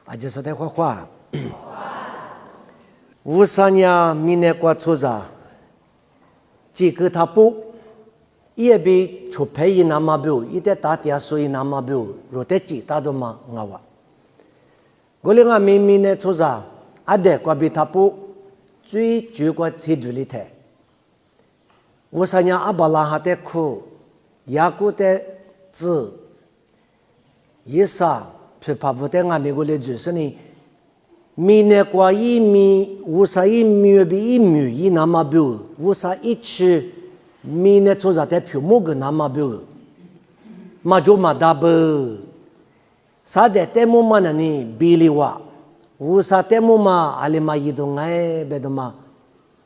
阿就说的话，乌萨尼米内瓜出咋，几个他不，也比出配伊那么表，伊得打点所以那么表，若得几大都嘛我话，我另外米内出咋，阿得瓜比他不，最主瓜是独立的，乌萨尼阿巴拉哈得苦，雅古得字，伊啥？去帕布特阿美国的就是呢，米内瓜一米，乌萨一米比一米一那么标，乌萨一吃米内做啥的票木个那么标，嘛就嘛大不，啥的天木嘛呢比例哇，乌萨天木嘛阿里嘛移动哎，别的嘛，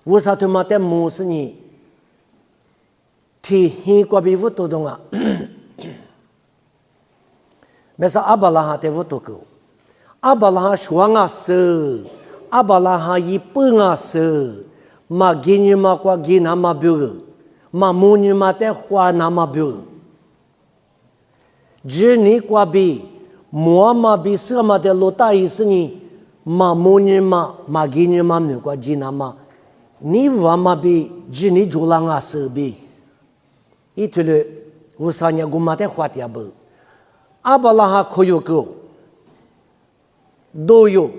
乌萨他妈天木是呢，提hin瓜比乌多动啊。Masa abalaha te votuku. Abalaha shuanga se. Abalaha yipunga se. Ma ginyuma kwa ginama bugu. Ma munyuma te hua nama bugu. Jini kwa bi. Muama bi sama te lota isini. Ma munyuma ma ginyuma mu kwa jinama. Ni wama bi jini julanga se bi. Itule usanya gumate hua te abu. Abalaha koyoko doyo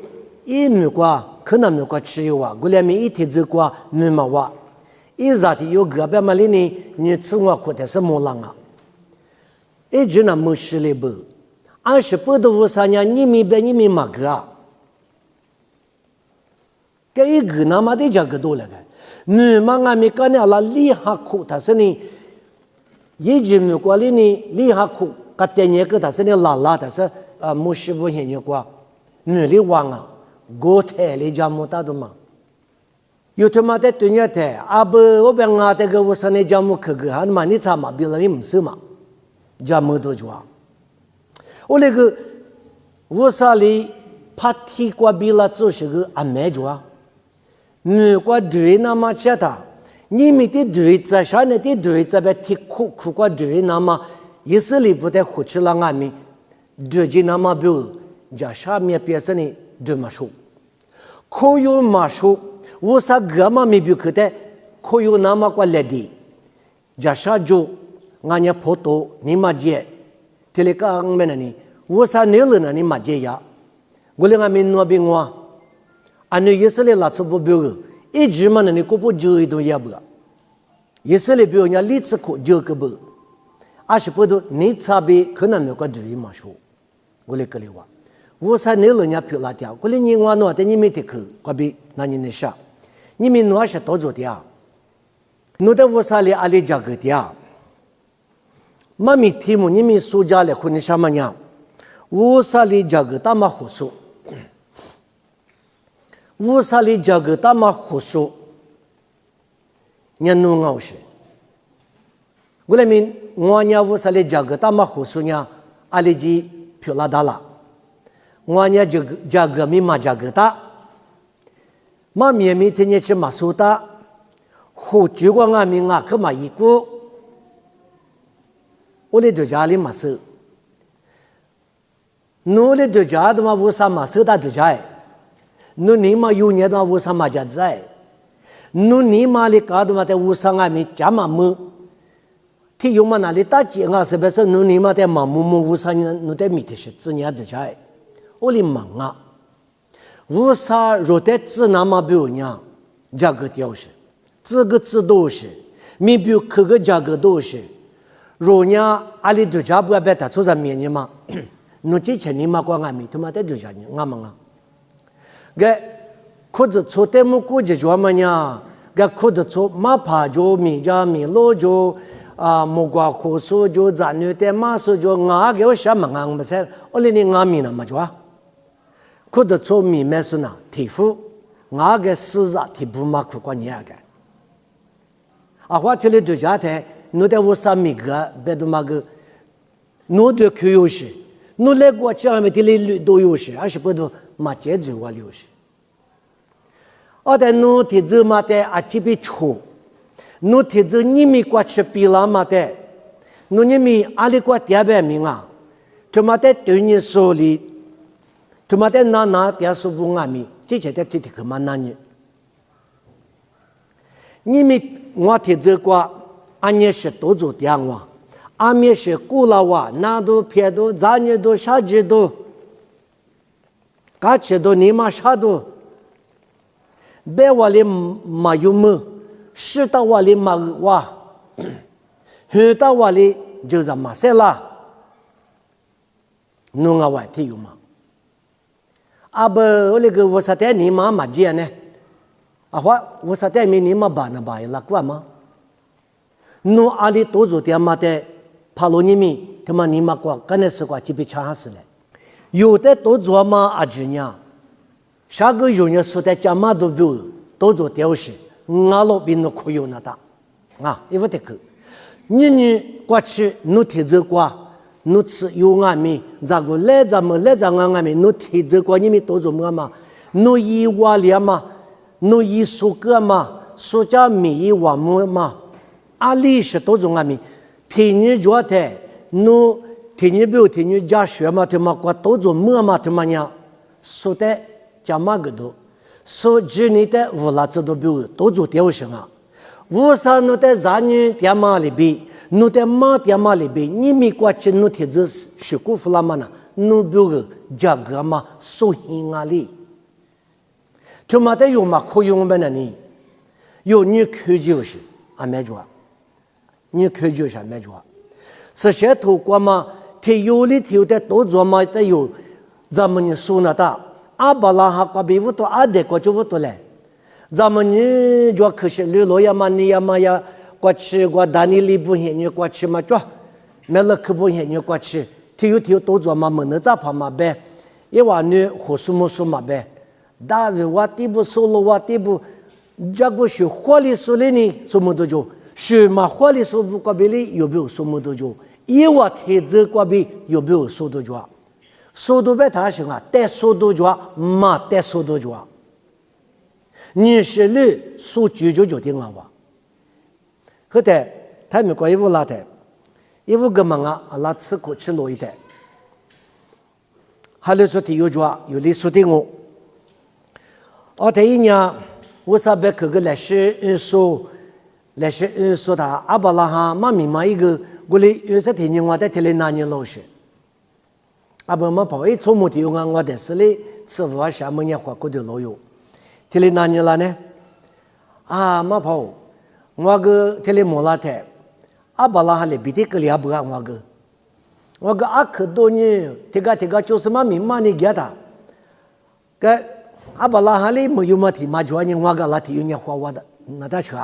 imi kwa kana mi kwa chiwa gulemi itizi kwa numawa izati yo gabe malini ni tsungwa kote se molanga ejina mushile bu anshi podo wusanya nimi be nimi maga ke igna ma de jagdo laga numanga mi kane ala li hakku tasani yijimi kwa lini li hakku katanya ke tak seni lala tak se musyibu hanya kwa nuli wanga gote le jamu ta duma yutuma te tunya te abu obanga te ke usane jamu ke han mani sama bila ni msema jamu do jwa ole ke usali pati kwa bila zo shi ke ame jwa nu kwa dui na ma chata ni mi ti dui za sha ne ti dui za be ti ku kwa dui na ma以色列不得胡吃了俺们，对着那么表，家下面变成的对马术，可有马术，我啥个嘛没表可得，可有那么个来的，家下就俺家普通你嘛接，提了个俺们呢，我啥年了呢你嘛接呀，我连俺们那边我，俺那以色列拉出不表个，一直嘛呢你可不就一度也不，以色列表人家历次可就个不。阿是不都你差别可能没个注意嘛说，我来跟你话，我才你人家票拉掉，我来你我弄的你没得去，我比那你那啥，你们弄是多做的啊，弄的我啥哩阿里价格的啊，妈咪题目你们暑假来看你什么样，我啥哩价格大嘛胡说，我啥哩价格大嘛胡说，你弄好些。我来明我伢乌萨里价格大嘛胡说伢阿里吉票拉大了，我伢价格咪嘛价格大，嘛面咪天天吃嘛苏大，胡酒光阿咪啊可嘛一股，我来对家里嘛是，侬来对家的嘛乌萨嘛是大对家，侬你嘛有年的乌萨嘛家在，侬你嘛里搞的嘛在乌萨阿咪家嘛么。ที่ยมานาลิตาจีงาเสบสนุนีมาแต่มามุมุวุษานุแต่มีเทศจีนียดใจโอลิมังะวุษาโรเตจีนามาบิวเนี่ยจักเดียวสิจีกจีโดสิมีบิวคือก็จักโดสิโรเนี่ยอาลิดูจับว่าเบต้าสุดจะมีเนี่ยมานุจิเชนีมากกว่างามีทุมาแต่ดูจักเนี่ยงามังะแกคุดโชเตมุกุจะจวามันเนี่ยแกคุดโชมาพาโจมีจามีโลโจ莫瓜苦苏就咱女的马苏就俺给我什么俺不是，我连你俺米那么多，可得做米没是哪提付，俺给死着提不嘛苦过你个，我听了对家的，侬得我啥米个，别的嘛个，侬得去有些，侬来过家面的里都有些，还是不都嘛接住我有些，我的侬的这嘛的啊这边错。nu te zo nimi kwa chpila mate nu nimi ali kwa tiabe minga to mate tunye soli 他妈的那点数不俺们，这些的对的可蛮难的。你们我听这个，俺也是多做点话，俺们是古老话，那都别都咱也都啥子都，嘎吃都你妈啥都，别话里没有么，是到话里没话，很到话里就是没事啦，弄个话题有嘛？啊不，我那个我说的你妈没见呢。啊话，我说的你妈办那办了过吗？侬阿里多做点嘛的，怕罗你们他妈你妈过，干那时过就被抢死了。有的多做嘛阿侄女，啥个有人说的家嘛都不多做点事，俺老边都可有那大，啊，因为这个，你过去侬听着过。侬吃有俺们，咋个来咱们来咱俺们，侬提着过你们多做么嘛？侬一瓦了嘛？侬一数个嘛？数家米一瓦么嘛？阿里是多做俺们，听你说的，侬听你不听你家学嘛？他妈过多做么嘛？他妈娘数的家嘛个多，数几年的乌拉子都不多做掉什么？乌啥侬的啥人点嘛里边？侬在马点嘛里边，你没过去侬听着学过弗拉嘛呢？侬不个价格嘛，收钱啊哩。他妈的有嘛可用么呢？你有你看就是啊没做，你看就是没做。是些透过嘛，提有里提的多做嘛的有，咱们你说那的，阿巴拉哈过比乌多阿得过就乌多嘞。咱们你就可是旅罗呀嘛，你呀嘛呀。过去过大年里不现你过去嘛做，没了可不现你过去，体有多做嘛没能咋跑嘛呗，一晚女活什么什么呗，大为我地不收了我地不，这个是活力说的呢什么都做，是嘛活力说不过别里有没有什么都做，一我体质过别有没有速度做，速度别他行啊，带速度做嘛带速度做，你是你数据就决定了哇。后头他们过一屋拉的，一屋个忙啊，拉吃苦吃落一的。还有说的有抓，有的说的我。我第一年，我上班去个来是说他阿巴拉哈妈咪妈一个，我哩有时天天我在听哩那年老师。阿爸妈跑一出门的有我的是哩吃饭下门也花过的老有，听哩那年了呢，啊妈跑。我个听哩莫拉泰，阿巴拉哈哩比的个哩阿不干我个阿克多呢，这个就是嘛明嘛你给他，个阿巴拉哈哩没有嘛提嘛主要我个拉提有呢花的那大车，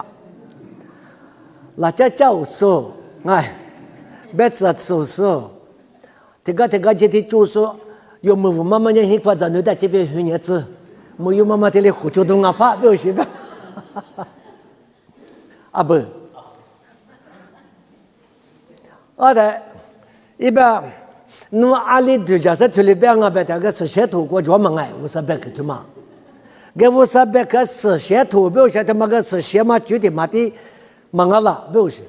拉家教授哎，别吃吃吃，这个这的就是有没有妈妈呢？很发展的在这边很日子，没有妈妈这里胡椒东啊怕不行的。啊不，我的一般，侬阿里对家是推里边啊，别那个是些头过专门哎，500克对嘛？给500克是些头，不是他妈个是些嘛，具体嘛的，忙啊啦，不是。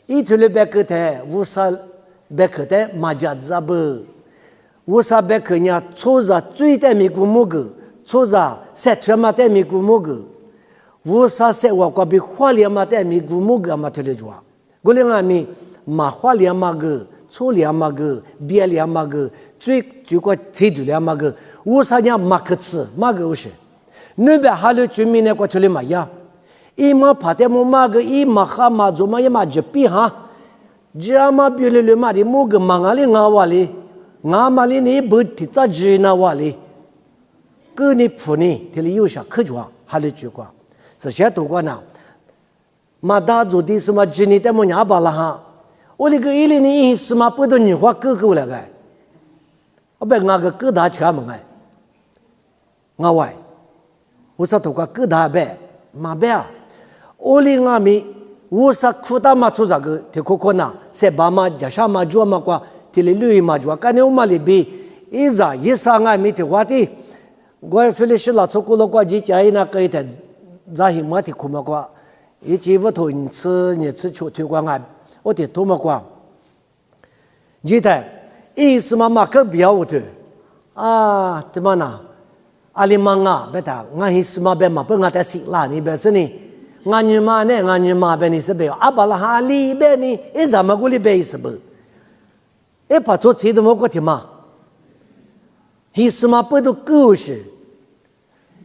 一推里边克的500克的嘛家子不，500克呢，出着最大米古木个，出着3嘛的米古木个。500我过比花莲嘛的米古木个嘛推里做，我俩阿米嘛花莲嘛个，粗莲嘛个，别莲嘛个，最个推度莲嘛个，50年嘛个吃嘛个是，那边还有居民呢过推里嘛呀，一嘛怕的嘛个，一嘛哈嘛做嘛一嘛就比哈，这嘛比了嘛的木个嘛阿里阿瓦里，阿嘛里你不提咋子那瓦里，个你铺呢，推里有啥可做，还有做过。这些都过呢，马大做的什么今年的么伢巴了哈，我那个一零年是嘛不都你花哥哥了个，我被那个哥大车门哎，我喂，我说都过哥大呗，马呗啊，我哩阿米，我说苦大嘛做这个，提可可呐，是爸妈家啥嘛做嘛过，提哩绿嘛做，干你我嘛里边，一啥阿米提话的，我非得是老出过了过几家那个的。在หิมะที่คุมากว่าอีจีวัตถุอินทรีย์เนี่ยชื่อชุดที่กว่าไงโอ้ที่ทุ่มากว่ายี่แต่อีสมามาก็เบียวตัว啊，怎么呢？阿里玛啊，别他，俺还是嘛别嘛，不俺在西拉你别是呢，俺女妈呢，俺女妈别你是别，阿巴拉哈里别你，一怎么过里别是不？一把做谁都没过的嘛，还是嘛不都狗是，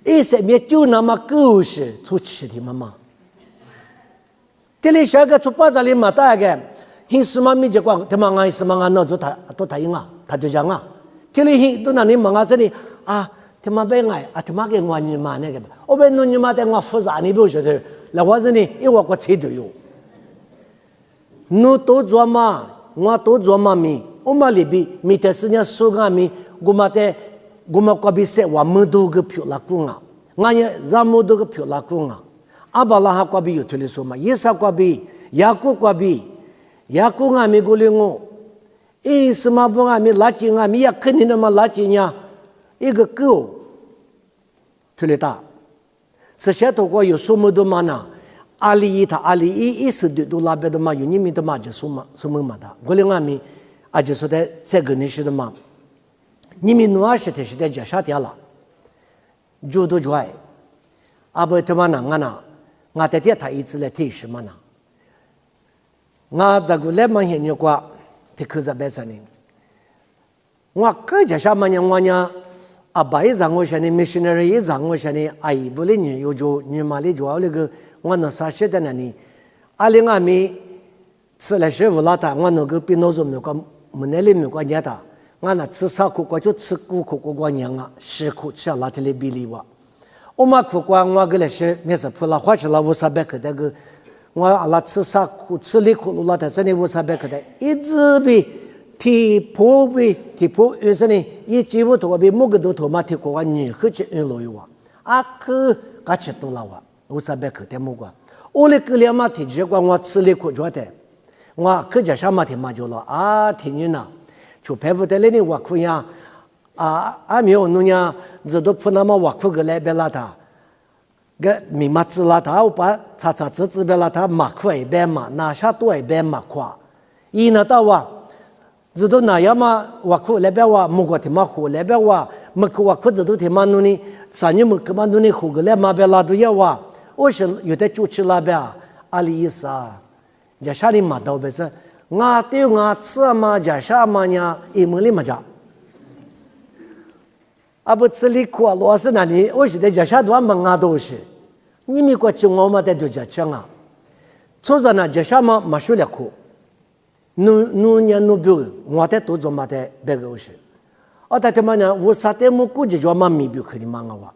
一些别就那么狗是出去的嘛。这里下个出巴扎里嘛大个，还是嘛没结果，他妈俺是嘛俺那做他都他应啊，他就讲啊，这里都那里嘛俺这里啊。他妈别爱啊！他妈给我女妈那个，我被侬女妈带我复杂，你不晓得？那我是呢，因为我车都有。侬多做嘛，我多做嘛咪，我嘛里边咪得是人说个咪，我嘛过比说我们都个漂亮工啊，我也咱们都个漂亮工啊。阿巴拉哈过比有推理说嘛，耶稣过比，雅各过比，雅各俺咪过来我，什么不俺咪垃圾俺咪也肯定那么垃圾呀。一个狗，推理大，是下头过有什么的嘛呢？阿里一是都拉别的嘛，有你们的嘛就什么嘛的，我另外面啊就说的这个你是的嘛，你们弄是的就啥掉了，就都拽，阿不他妈呢我在这他一直来提什么呢？我这个来嘛现在过，他可是别说呢，我个就啥嘛呢我呢。阿爸一让我说呢 ，missionary 一让我说呢，阿姨不哩你有就你妈哩就那个我那啥写的呢你，阿里阿咪吃了食物拉他，我那个比那种没个没那里没个年的，我那吃啥苦瓜就吃苦瓜娘啊，吃苦吃拉特里比哩哇，我嘛苦瓜我个来是没事不拉花吃了无啥别个那个，我阿拉吃啥苦吃里苦拉他真的无啥别个的，一直比。提破，有时呢，一几乎头比某个都头嘛提过你喝起路有啊，啊可嘎吃多了哇，我啥别可的某个，我那个两嘛提起过我吃里苦着的，我可叫啥嘛提嘛就了啊，提你呢，就排不得了呢，我可呀啊没有弄呀，这都不那么我可个来别拉他，个密码字拉他，我把查字别拉他马快一边嘛，拿下多一边马快，一那到哇。这都那样嘛？我苦那边话，木过天嘛苦那边话，木苦我苦这都天嘛弄呢，三年木苦嘛弄呢苦个来嘛边拉都要话，我是有的就吃那边，阿里意思啊，家啥里嘛到别是，我对我吃嘛家啥嘛呢？一门里嘛家，啊不吃里苦啊，老是那里，我是在家啥多门啊都是，你们过去我嘛在就家吃啊，从这那家啥嘛没受了苦。努年努表，我在多做嘛在别个是，我在他妈呢，我啥的么估计就嘛没表可以嘛我，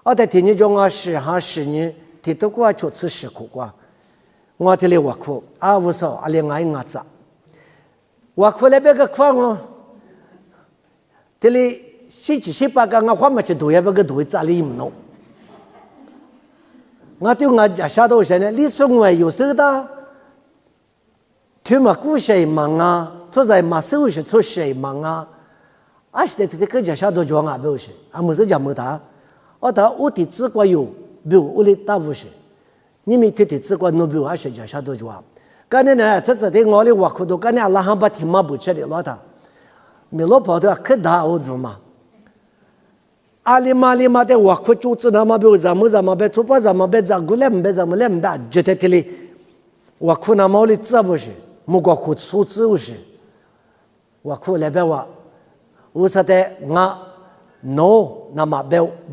我在天天叫我10年，天都过就吃10苦瓜，我这里我苦啊，我说啊连爱我咋，我苦那别个苦我，这里7、8个我花么去多也别个多咋里唔弄，我对我家下头说呢，你说我有时的。他们故事忙啊，做在马手是做谁忙啊？啊，是的，这个下头装啊，不是，啊，没是讲没他，我的自个有，比如我的大不是，你们对自个弄比如还是讲下头装，刚才呢，这的我的我苦都刚才拉上把天马不吃的老他，没老跑的可大我做嘛，阿里嘛的我苦就知道嘛，比如咱们别做把咱们别咋过来，别咱们来不大，就在这里，我苦那么的这不是。莫过苦出自无是，我苦来别我说的我 no 那么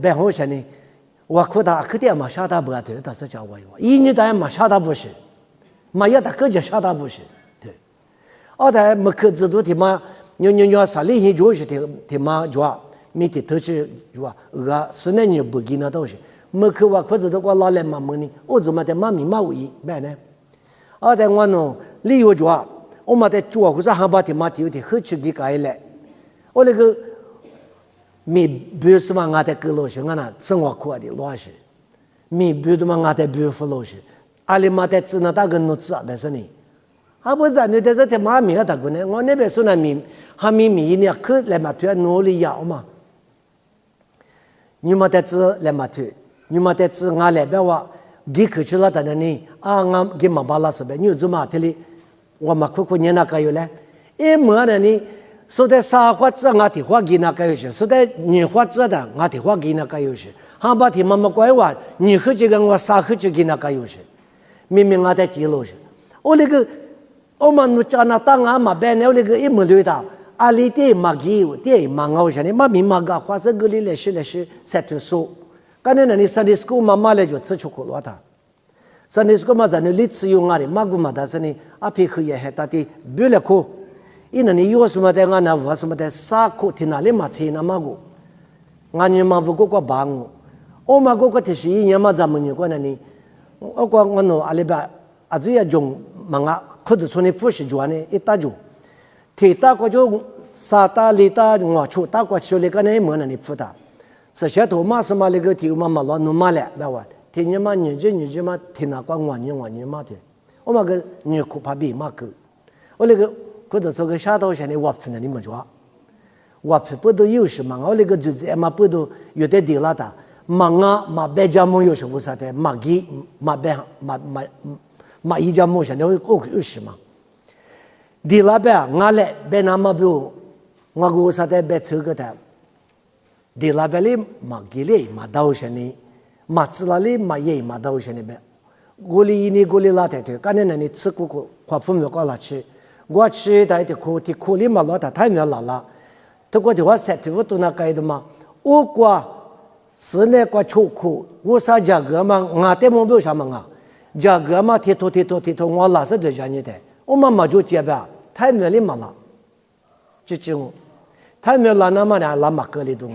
别好些呢，我苦他可点嘛啥他不对，他是叫我一女的嘛啥他不是，嘛也他可就啥他不是，对，他没可知道的嘛，你啥里hin就是的嘛就没的头是就是你不给那都是，没可我可知道我老来嘛么呢，我怎么的嘛咪嘛无意白呢？在我弄理由就我们在做或者还把的嘛有的好吃的改来，我那个没比如说嘛，我在各路上那生活过的老是，没比如嘛我在比如说老是，阿里嘛在只能打个弄子但是呢，还不然你在这天嘛没有打过呢，我那边说那米还没米呢，可来嘛推努力要嘛，你嘛在这来嘛推，你嘛在这我来边话。给可去了，但是呢，我给妈巴拉说呗，你怎么这里，我们苦年那个有嘞，么呢你，说的沙花子我的话给那个有些，说的女花子的我的话给那个有些，哈把的妈妈拐弯，女和这个我沙和这个那个有些，明明我在记录些，我那个我们努加拿大啊嘛办我那个一模对的，阿里的马基有的马我些，你马明马个花生个里来是塞图苏，刚才那你Sunday school妈妈来就吃出苦了他。Sunday school 嘛，咱那历史用啊的，马古嘛，但是呢，阿皮可也还打的不了苦，因为你有什么的，俺那有什么的，啥苦听哪里嘛吃那马古，俺你嘛不过个帮我，我嘛过个提示，你嘛咱们你过那呢，我讲我那阿里巴阿主要用嘛啊，可是说你不是做呢，一打就，提打个就沙打里打我出打个手里个那么那你不打，是些头嘛什么那个提嘛嘛老弄嘛了，对吧？听你妈你这嘛听那光我你妈的，我嘛个你苦怕比嘛个，我那个或者说个下头现在我分了你们说，我分不都有什么？我那个就是嘛不都有的地拉的，嘛别家么有什么啥的，嘛给嘛一家么现在我有什么？地拉别我来别那么不，我个啥的别车个的，地拉别里嘛给里嘛到现在。马子那里马也马到些那边，锅里呢锅里拉太多，刚才那里吃苦苦，花风没搞拉吃，我吃的的苦，的苦里嘛老大太没拉拉，他过的话晒头发都那改的嘛，我过是那个愁苦，我啥价格嘛，我的目标什么啊？价格嘛贴头，我拉是对家你的，我妈妈就结吧，太没里嘛拉，这种，太没拉那么呢拉马格里东。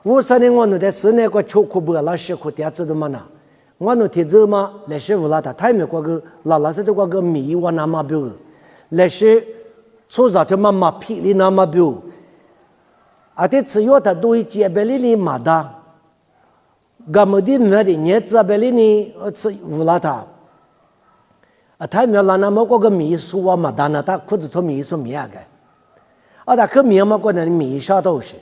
我说呢，我那在室内个秋裤不拉湿裤垫子的嘛呢？我那天走嘛，来师傅拉他，他没过个拉是的过个米我那么标，来是初早他嘛皮里那么标，啊的只要他都一接白里呢嘛的，干么的没的，你这白里呢吃乌拉他，啊他没拉那么过个米数啊嘛的呢，他裤子穿米数米啊个，啊他可米嘛过那米啥都是。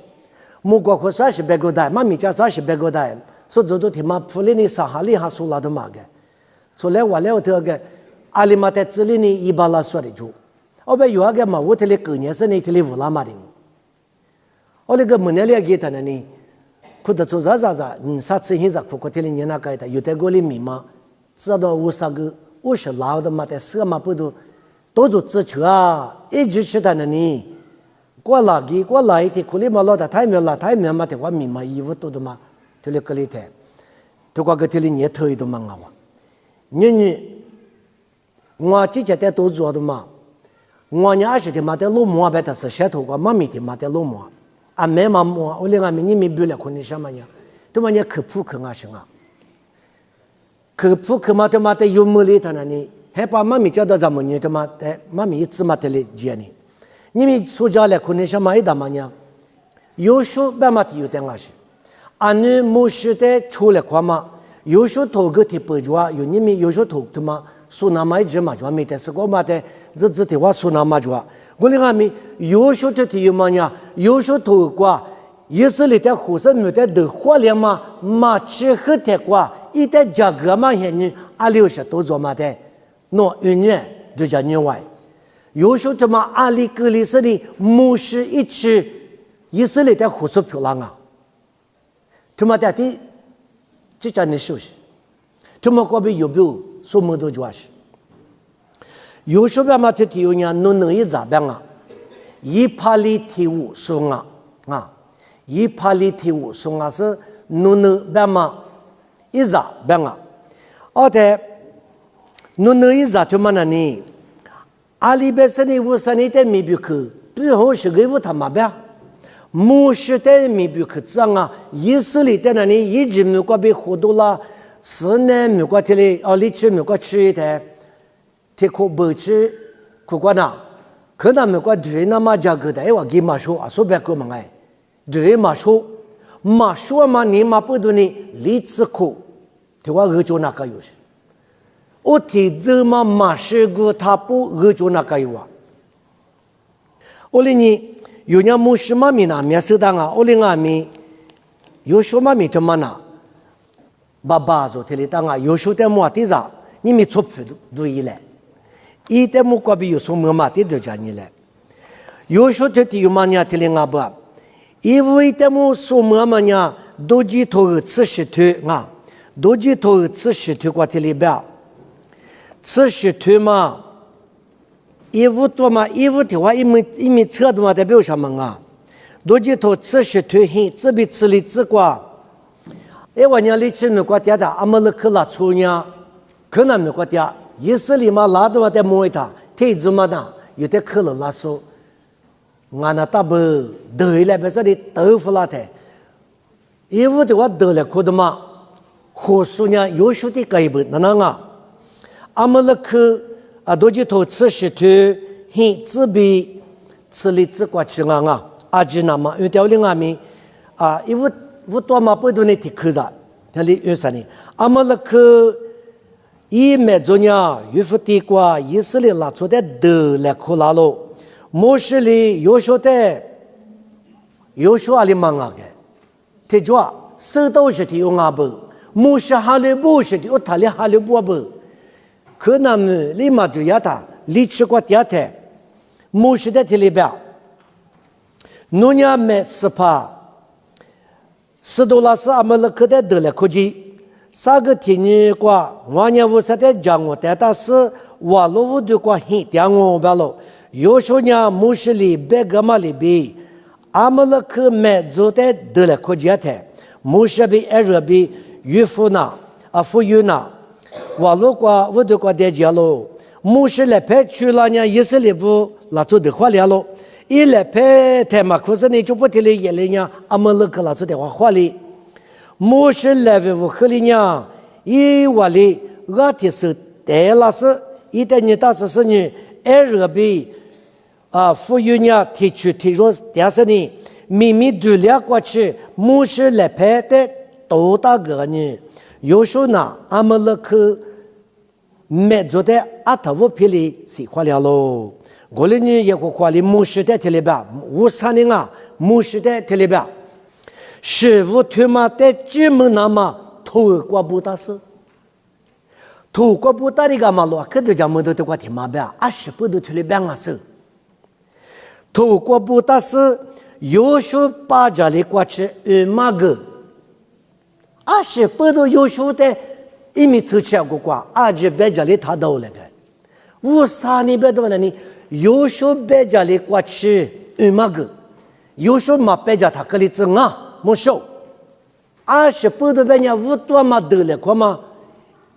木瓜可30百个代，妈咪家30百个代，所以都他妈铺里呢上哈里哈苏拉的嘛个，出来我了这个阿里嘛在这里呢一把拉说的住，我把有个嘛我这里过年是呢这里乌拉嘛的，我那个门那里给他呢，可得做啥，啥吃现啥苦这里年那个的，有的个里米嘛，知道50老的嘛在什么不都做自车啊，一直吃的呢。过来的苦里嘛老的太没嘛的话米嘛衣服都的嘛，这里个里的，都过个这里年头一都嘛啊哇，你我之前在都做的嘛，我伢是的嘛在路摸白的是舌头个妈咪的嘛在路摸，啊没嘛摸，我连俺们你没不了可能什么呀，都嘛你科普课啊是啊，科普课嘛都嘛在有么里头呢你，还把妈咪叫到咱们呢都嘛在妈咪一直嘛在里接呢。你们暑假来可能什么一大嘛呢？有时办嘛有点啊是，俺们没事的出来看嘛，有时头个提不着，有你们有时头的嘛，苏那嘛一直嘛着没得，是我嘛的日子的话苏那嘛着，我另外面有时头提有嘛呢？有时头过，也是里的护士没得都花了嘛，嘛吃喝的过，一旦价格嘛现在260都做嘛的，那1年就叫年外。有时候他妈阿里格里是的牧师一吃，以色列的护士漂亮啊，他妈的这叫你熟悉，他妈过边有没有什么都主要是，有时候嘛他有人弄一咋办啊？185送啊，185送啊是弄办嘛一咋办啊？而且弄一咋他妈那呢？阿里边是你50年的没必去，最后是给我他妈呗。牧师的没必去这样啊，以色列的那里一直没过被活动了，4年没过这里，2里没过吃的，他可不吃，可过那，可能没过对那么价格的，我给马说啊，说别个嘛哎，对马说嘛你嘛不懂你理智苦，他话我就那个有事。我提这么马士个他不恶就那个有啊，我哩你有人牧师嘛咪那面是当啊，我哩俺咪有时候嘛咪他妈那，爸爸说这里当啊，有时候在么地上，你咪错不都一来，一在么个比有什么嘛地都叫你来，有时候的有嘛呀，听了不？因为他们说么呀，都记头吃石头啊，都记头吃石头过听里边，吃石头嘛，衣服多嘛，衣服的话一米车多嘛，代表什么啊？都记头吃石头很，这边吃里吃过，我娘里吃没过点的，阿么了去拉出呢，可能没过点，意思里嘛拉的话在摸一他，太子嘛的，有的去了拉手。我那大不得了，别说的豆腐拉的，衣服的话得了可的嘛，火数呢有时的改不那啊，阿么了去啊，都去头吃石头，很自卑，吃里吃过去啊，阿吉那嘛，有条另外面啊，衣服我多嘛不多呢，提口着，那里有啥呢？阿么了去一买着呢，衣服的过，意思里拉出的得了可拉喽。莫是里有说的，有说阿里忙啊个，他说手到是的用阿不，莫是哈里不是的，我他里哈里不不，可能么立马就要他，立起过第二天，莫是的里边，侬呀买$10是阿么了可的得了可及，啥个天呢过，我呢我说的讲我的但是我路的过很点我不了。有时候呢，莫是里别个嘛里边，阿么了去买做的得了可接的，莫是比热比渔夫呢，富裕呢，我如果我都过得接喽，莫是来拍去了呢，也是里不拉做的话了喽，一来拍太嘛，可是你就不提了一来呢，阿么了去拉做的话里，莫是来为我和里呢，一我里我的是得了是，一旦你到是你热比。富裕呢，提出提入，但是呢，秘密度量过去，莫是来拍的多大个呢？有时候呢，阿么了去买做的阿头五皮里喜欢了喽。我哩呢也个话哩，莫是的提里边，无啥呢啊，莫是的提里边，师傅他妈的这么那么头过不大事，头过不大的干嘛咯？可都讲么都得过提嘛边，是不都提里边啊是。透过不但是有时把家里过去马个，20不都有时的一米走起过过，20别家里他到了个，我啥呢别多呢你有时别家里过去马个，有时嘛别家他可里子啊没收，20不都别人无多嘛得了过嘛，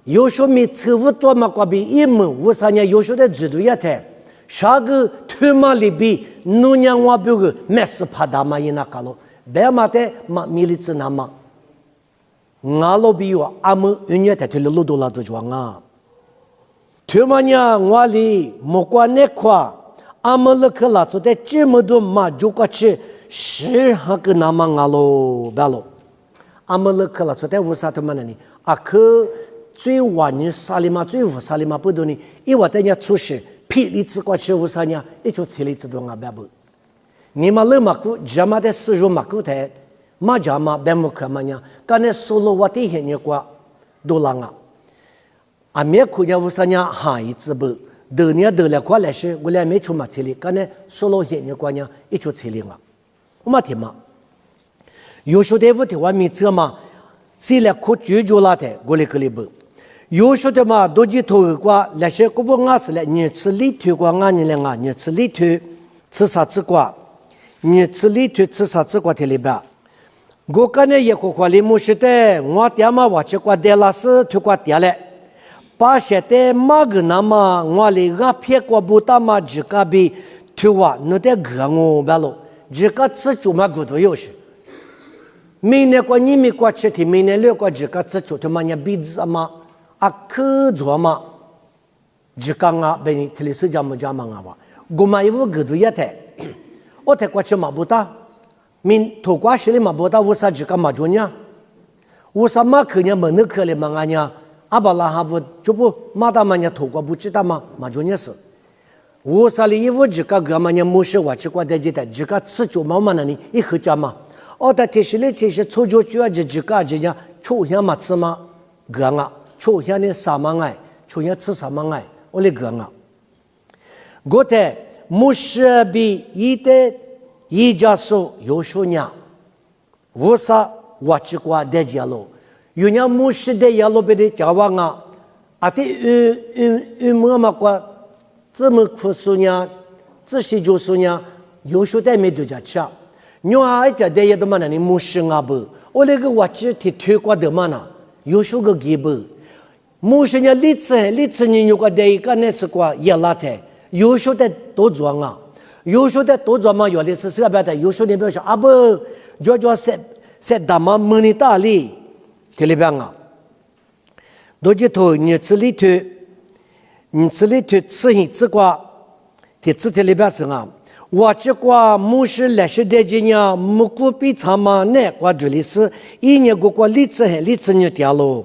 有时没吃无多嘛过比一门，我啥呢有时的制度也太。啥个他妈里边，侬让我别个没事怕大嘛伊那搞了，别嘛的嘛米里子那嘛，我老比我阿么人家在推了路多拉多装啊，他妈呢我里莫管那块，阿么了克拉做的这么多嘛就过去是哈个那么我喽别喽，阿么了克拉做的为啥他妈呢？阿克最晚年沙里嘛最无沙里嘛不多呢，因为人家出事。霹雳之过去无啥呢？一出霹雳之多啊，别不。你们老马古，咱们的收入马古台，马家嘛别木可嘛呢？刚才收入我底下呢过多浪啊，啊没可呢无啥呢？哈一直不，得呢得了过来是，我俩没出马霹雳，刚才收入下呢过呢一出霹雳啊，我嘛听嘛，有时候的我的话没车嘛，谁来可追究了的，我来个里不。有时的嘛，都去投过，那些古不阿是嘞，你吃里头过阿你嘞啊，你吃里头吃啥子过？你吃里头吃啥子过？这里边，我刚才也过里木是的，我爹妈我去过的拉是推过爹嘞，把些的马个那么我哩阿撇过不大嘛，这个比推我那得个我别喽，这个吃就嘛骨头有时。明年过你们过去的，明年六过这个吃就他妈你鼻子嘛。可做嘛？只讲啊，被你提里是讲么讲嘛啊哇！我买衣服个都也太，我太过去嘛不大，min头瓜西里嘛不大，我啥只讲嘛做呢？我啥嘛可呢？门头可里嘛啊呢？阿巴拉哈不就不马达嘛呢？头瓜不知道嘛？嘛做呢是？我啥里衣服只讲个嘛呢？没事我只管在这的，只讲吃就嘛嘛那里一盒家嘛。哦，他提示里提示抽就就只讲只讲抽象嘛吃嘛个啊。抽象的啥嘛爱，抽象吃啥嘛爱，我来个啊。我在牧师比一的一家说有数年，无啥我去过的家路，有年牧师的家路别的家娃啊，啊的妈妈过这么苦数年，这些就数年，有数的没得家吃，你啊家的也都嘛那里牧师啊不，我那个我去提推过的嘛呢，有数个基本。牧师呢，历次你有个的一个那是过也拉的，有时候的多装啊，有时候的多装嘛，有的是这边的，有时候你比如说啊不，就在大马门里大里，这里边啊，多几头你这里头吃一吃过，这里边是啊，我这个牧师来是的今年木古比长嘛，那过这里是一年过历次你掉喽。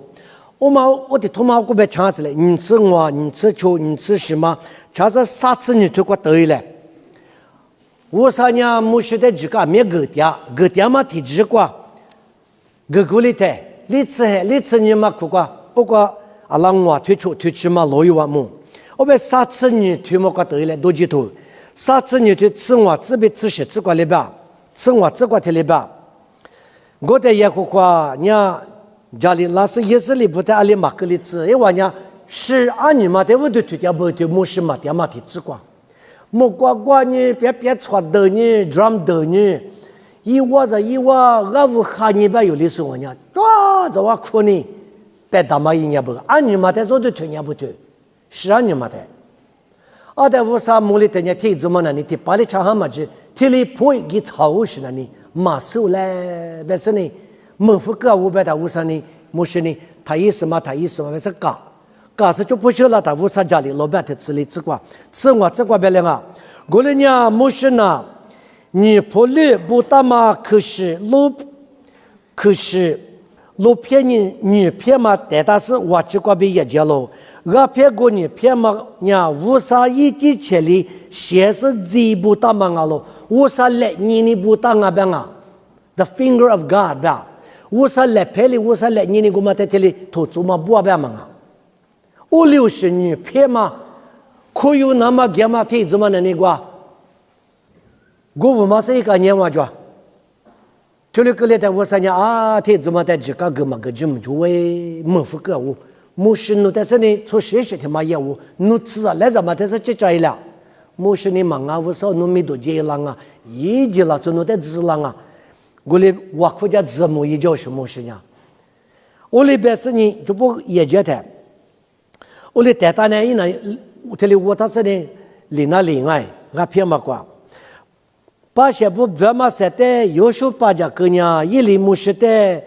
我的头毛过被抢死了，你吃我，你吃球，你吃什么？全是啥子你都过得了。我啥呢？牧师的几个没个点嘛提几个，个里头，历次你嘛苦过，不过阿拉我推出嘛老有话么？我被啥子你推么过得了，多几头，啥子你推吃我这边吃些吃过里边，吃我这个里边，我的也苦过，你。家里那是也是里不在阿里马格里吃，因为呢是按你嘛的我都推荐不对，牧师嘛点嘛提吃过，木瓜呢别错的呢 ，drum 的呢，一窝阿乌哈你别有的时候呢，这我哭呢，别打嘛一年不，按你嘛的说都推荐不对，是按你嘛的，阿的乌啥木里的呢提怎么呢？你提把你吃好嘛子，提里破给炒是呢你马手嘞，别是呢。门户个五百他五三呢，牧师呢，他意思嘛，还是嘎是就不修了，他五三家里老板他吃里吃过，吃我这个别了啊，我的呢牧师呢，你破律不大嘛，可是路骗你骗嘛，但是我这个别业界喽，我骗过你骗嘛，呢五三一几千里，先是几不大嘛喽，五三来你不大啊边啊 ，the finger of God 吧。我啥来拍的，我啥来你给我们在这里投资嘛不办嘛啊？我60年拍嘛，可有那么干嘛推怎么能那个？我嘛是一个年娃子，推了个来的我3年啊，推怎么在这个嘛个这么就为没付个我，没事弄但是呢，从学他妈业务，弄吃啊来怎么但是这摘了，没事你忙啊，我少弄没多接了啊，一接了就弄在吃了啊。我的我国家字母也叫什么事呢？我的表示呢就不也觉得，我的带大呢一呢，这里我他是呢另外我偏嘛过，把些不别嘛说的，有时候把家个呢一里没事的，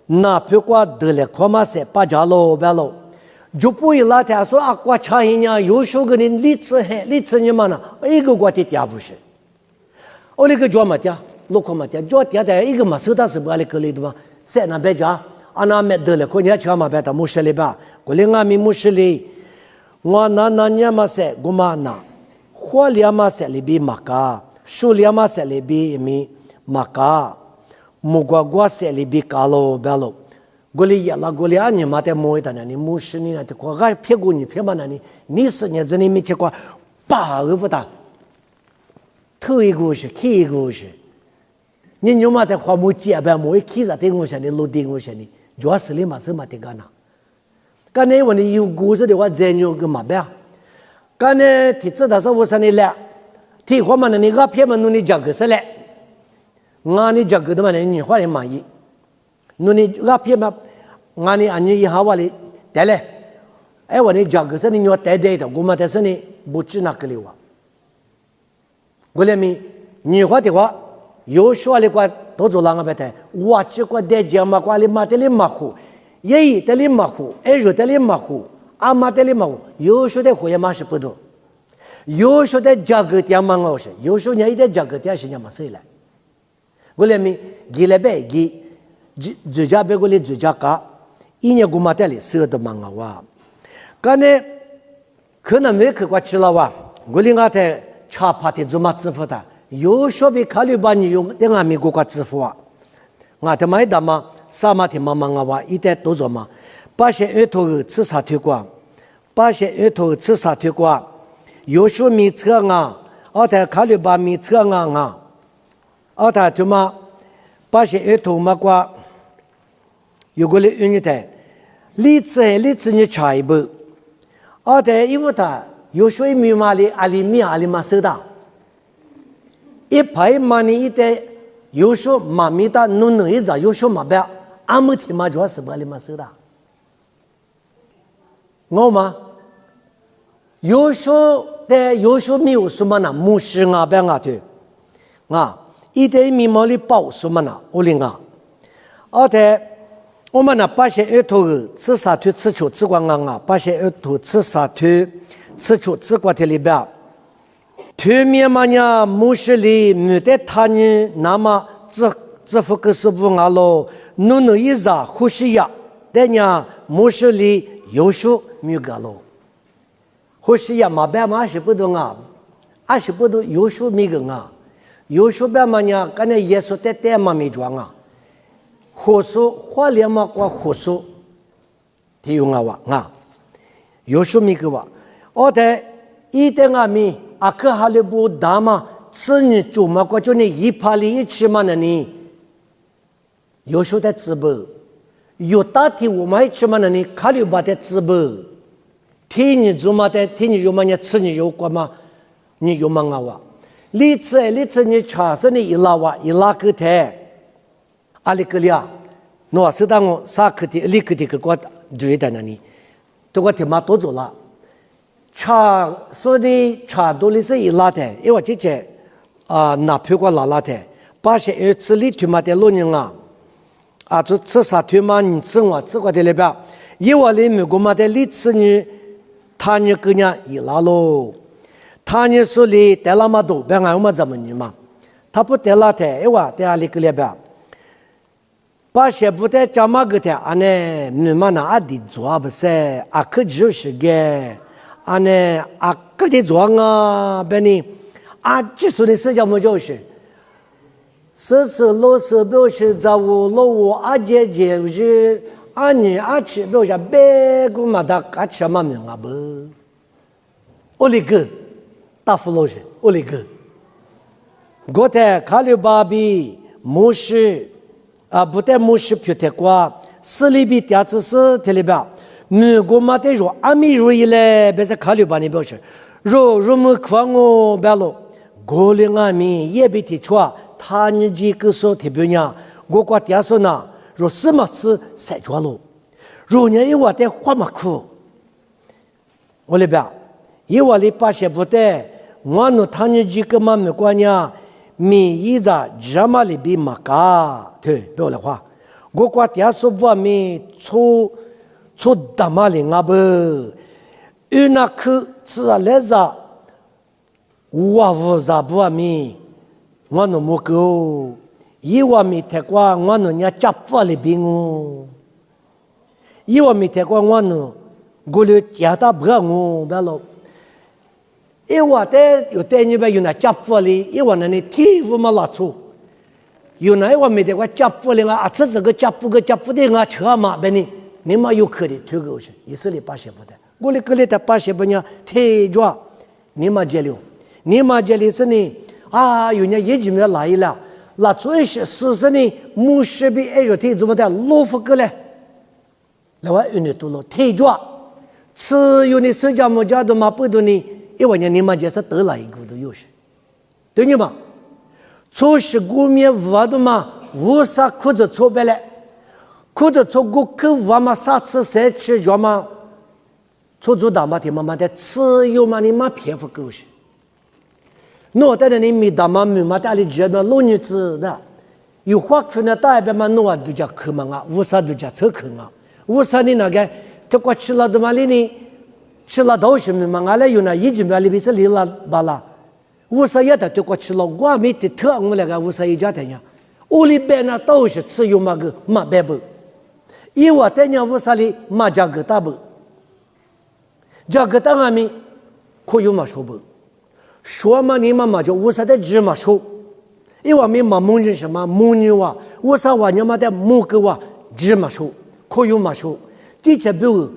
那别过得了快嘛说把家喽别喽，就不一拉他说啊过差一呢，有时候个人历次你嘛呢，一个过的点不是，我那个叫么的。路口嘛，就点的一个嘛，手打是不阿里格里的嘛，在那边家，阿那没得了，可你吃嘛别的牧师里吧，过来俺们牧师里，我那年嘛是，我嘛那，花里嘛是里边马卡，树里嘛是里边米马卡，木瓜是里边卡喽别喽，过来也拉过来俺你嘛的摸一点呢，你牧师你那的，我还骗过你骗嘛那你是你这里没吃过，把个不打，头一个是，气一个是。你嘛在花木结呗，木一起在顶我上的路顶我上的，主要是你嘛是嘛的干呐。干呢我呢有故事的话，真有个嘛呗。干呢提知道是我上的来，提花嘛呢你个偏嘛弄你价格是来，俺你价格的嘛呢你花的满意，弄你个偏嘛，俺你按你一下话的得嘞，哎我的价格是你要带的，我嘛但是呢不知那个的话，我来咪你花的话。有说的话都做啷个白的，我这个在家嘛，瓜里嘛的里马虎，爷爷的里马虎，儿子的里马虎，阿妈的里马虎，有说的会也嘛是不多，有说的价格点嘛好些，有时候人家价格点是人嘛谁来？我来咪给了呗，给最佳别个里最佳价，一年我嘛的里收的嘛哇，刚呢可能没去过去了哇，我里俺在茶趴的做嘛支付的。有说别考虑把你用在俺美国个支付啊，俺他妈的嘛，啥嘛的嘛哇，一代都做嘛，把些儿童吃啥推广，把些儿童吃啥推广，有说没车啊，而且考虑把米车啊，而且就嘛，把些儿童嘛过，有个人用的，例子你查一步，而且因为他有水米嘛哩，阿里嘛收的，一排嘛你一代有时嘛米的弄一张，有时嘛不要，阿姆提嘛主要是把里嘛收的，我嘛。有时没有什么呢？牧师啊，别啊对，啊，一点米毛里包什么呢？我领啊，而且我们呢，把些儿童吃啥腿吃球吃光啊，把些儿童吃啥腿吃球吃光的里边，对面嘛呢，牧师里没得他呢，那么这副个是不啊喽？弄一下呼吸呀，但呢，牧师里有时没个喽。或是呀，马白马是不懂啊，20不懂有时没个啊，有时白嘛呢，刚才耶稣带嘛没装啊，火烧花莲嘛过火烧，提用啊哇啊，有时没个哇，我的一点啊没阿克哈利布达嘛，吃你做嘛过就你一趴里一吃嘛呢你，有时在直播，有大体我们一吃嘛呢你，卡里巴在直播。听你做嘛的，听你有嘛你吃你有过吗？你有嘛啊哇？你吃你查是你一拉哇一拉个台，阿里个里啊，我是当我啥个的立个的个过对的那里，这个他妈多做了，查说的查多的是一拉的，因为这些拿票过拉的，把些儿子里他妈的老人啊，就吃啥他妈你吃我这个的里边，因为里美国嘛的里吃你。他呢个呢一拉喽，他呢说里带了嘛多，别俺我们怎么你嘛？他不带了的，因为带里个里边，把些不带加嘛个的，俺呢你们那阿弟做不是，阿可就是个，俺呢阿个的做啊，别呢，阿就是的是叫么就是，是老是表示在我老我阿姐就是。阿你阿吃不下白个嘛的，阿吃嘛命啊不？我那个大富老师，我那个，我在卡里巴比牧师不带牧师皮特瓜，市里边第二次是特里边，你我嘛得说阿米如意嘞，别在卡里巴那表示，如么况我别了，我领阿米也别提出啊，他你这个说特别呢，我挂第二说呢。若什么吃晒着了，若人一我的花嘛苦，我里边一我里把些不得，我那他你几个嘛没关呀，米一着这么里边嘛嘎，对，不要的话，我挂第二说不米出大马里啊不，有那去吃啊来着，我无咋不米，我那么够。一万米太过，我那人家不里边哦。一万米太过，我那我了家大不我别了。一万的有带你别有那家不里，一万那你体无嘛拉出，有那一万米太过家不里啊，这个家不的啊，车嘛别你嘛有可的推过去，以色列把些不的，我的个里的把些不呢，太抓，你嘛接了，你嘛接了是呢啊，有人一直没来一了。那最是事实呢，牧师比爱热天怎么的罗福个嘞？那我有你多了太抓，吃有你社交么家的嘛不多呢，因为你们就是得了一个的优势，对你嘛？做事国民无的嘛，无啥苦着错别嘞，苦着错过口无嘛啥吃谁吃着嘛，错做大嘛的嘛的吃有嘛你嘛偏不够是。诺带着你米大嘛米嘛带里这边老女子的，有花出呢大一边嘛诺都叫口嘛啊，无啥都叫车口啊，无啥你那个这个吃了的嘛里呢，吃了都是米嘛，俺来有那一直嘛里边是里了巴拉，无啥也得这个吃了，我没得特我那个无啥一家的呀，屋里边呢都是吃有嘛个嘛白不，一我带人无啥里嘛价格大不，价格大俺们可有嘛说不。说嘛，你妈妈就无啥的芝麻手，因为没嘛蒙人什么蒙牛啊，无啥话你妈的蒙个话芝麻手，可有嘛手，这些比如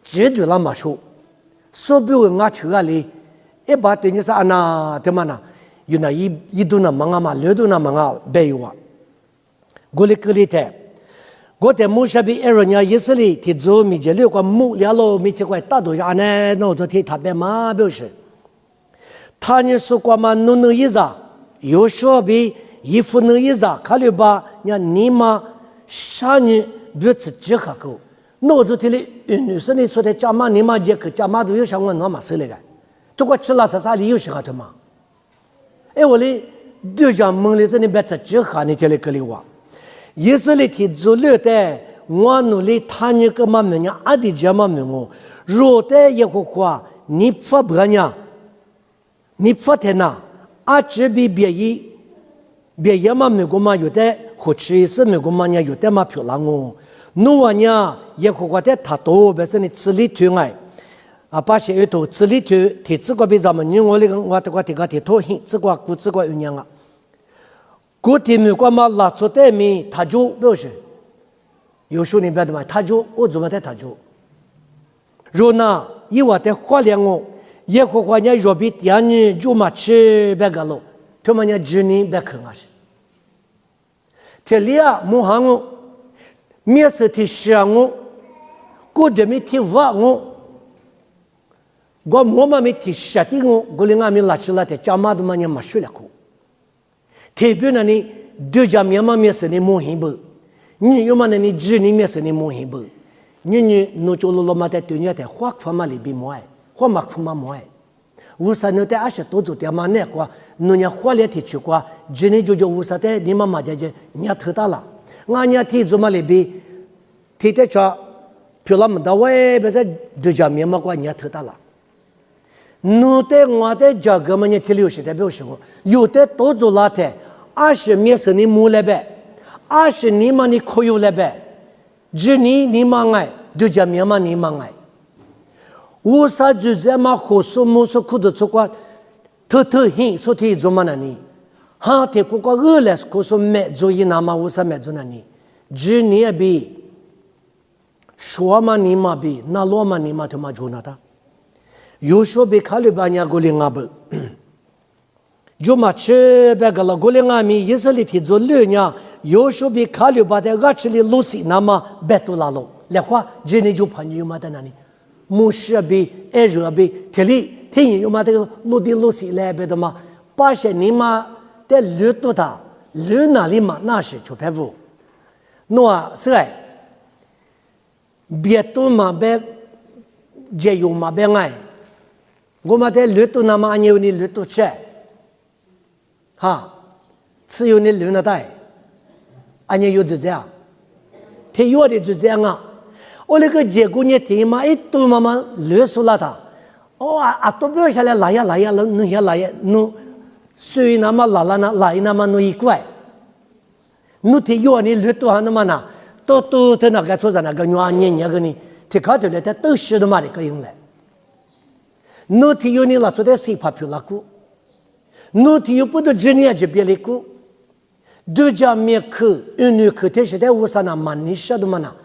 绝对了嘛手，说比如俺车里 e ba tu ni sa ana te mana yuna yiduna manga ma leduna manga beiwa gole kli te gote mu shabi eronya yesli ti zo mi je le kwa mu lia lo mi che kwa ta do ya ne no zo ti ta be ma be shi ta ni su kwa ma nu nu yiza yo sho bi yifu nu yiza kali ba nya ni ma sha ni bu zi ji ha ko no zo ti le nu se ni so de cha ma ni ma je ke cha ma do yo shang wa no ma se le ga to kwa chi la za sa li yo shi ha de ma e wo le de ja mong le se ni be zi ji ha ni te le ke li wa耶稣里提出了的，我努力他那个嘛么呀，阿弟家嘛么我，若的一个话，你发不呀，你发的呐，阿这比别样嘛么个嘛有的，或者是么个嘛呀有的嘛漂亮哦，努完呀一个话的他多，别是你智力推爱，啊把些有多智力推，提这个比咱们人我那个我这个提个提多hin，这个估这个有样啊。古题目过嘛拉出的米他就不是，有时候你别的嘛他就我怎么的他就，若那以我的话量哦，也和话人若比第二年就嘛吃别个了，他们人今年别看啊是，这里啊木行哦，面是提香哦，古的米提瓦哦，我木嘛米提沙丁哦，古里俺米拉起来的家嘛都嘛人嘛学了苦。特别呢，你对家面嘛面是你摸黑不？你有嘛呢？你知你面是你摸黑不？你弄着罗嘛在对你在花方嘛里边摸哎，花嘛方嘛摸哎。乌啥呢？在阿些多做点嘛那个，弄人花里提去过，知你就乌啥的，你妈妈家人家偷大了，俺家提做嘛里边，提的说，漂亮么到位，不是对家面嘛过人家偷大了。弄的我的家个嘛，你提溜些的不行，有的多做拉的。20面是你摸来呗，20你嘛你可有来呗，只你嘛爱，对家面嘛你嘛爱，我啥就这嘛好说么说苦的做过，偷hin说提做嘛那你，哈提不过饿了可说没做一那嘛我啥没做那你，只你也比，说嘛你嘛比，那罗嘛你嘛他妈做那的，有时候比考虑把人家过领阿不。就嘛吃别个了，过来俺们也是里提做六年，有时候比考虑把这个吃里路西那么别多拉喽，来话今年就朋友嘛在那里，木事比爱热比天里天有嘛这个路的路西来别的嘛，把些你嘛在路多大，路哪里嘛那是就排不，那是哎，别多嘛别节油嘛别爱，我嘛在路多那么安有你路多吃。哈，只有你留那带，俺家有就这样，他有的就这样啊。我那个结果呢，他妈一多妈妈留出来他，哦啊，都不要下来来呀，弄下来呀，弄，水那么拉那来那么弄一块，弄他有你留多那么那，都他那个做在那个年个呢，他看出来他都是的嘛的个用来，弄他有你拉出来谁怕皮拉苦。nous tu peux te génier de bien les coups deux jamais que une que tu sais où ça n'a manisha de mana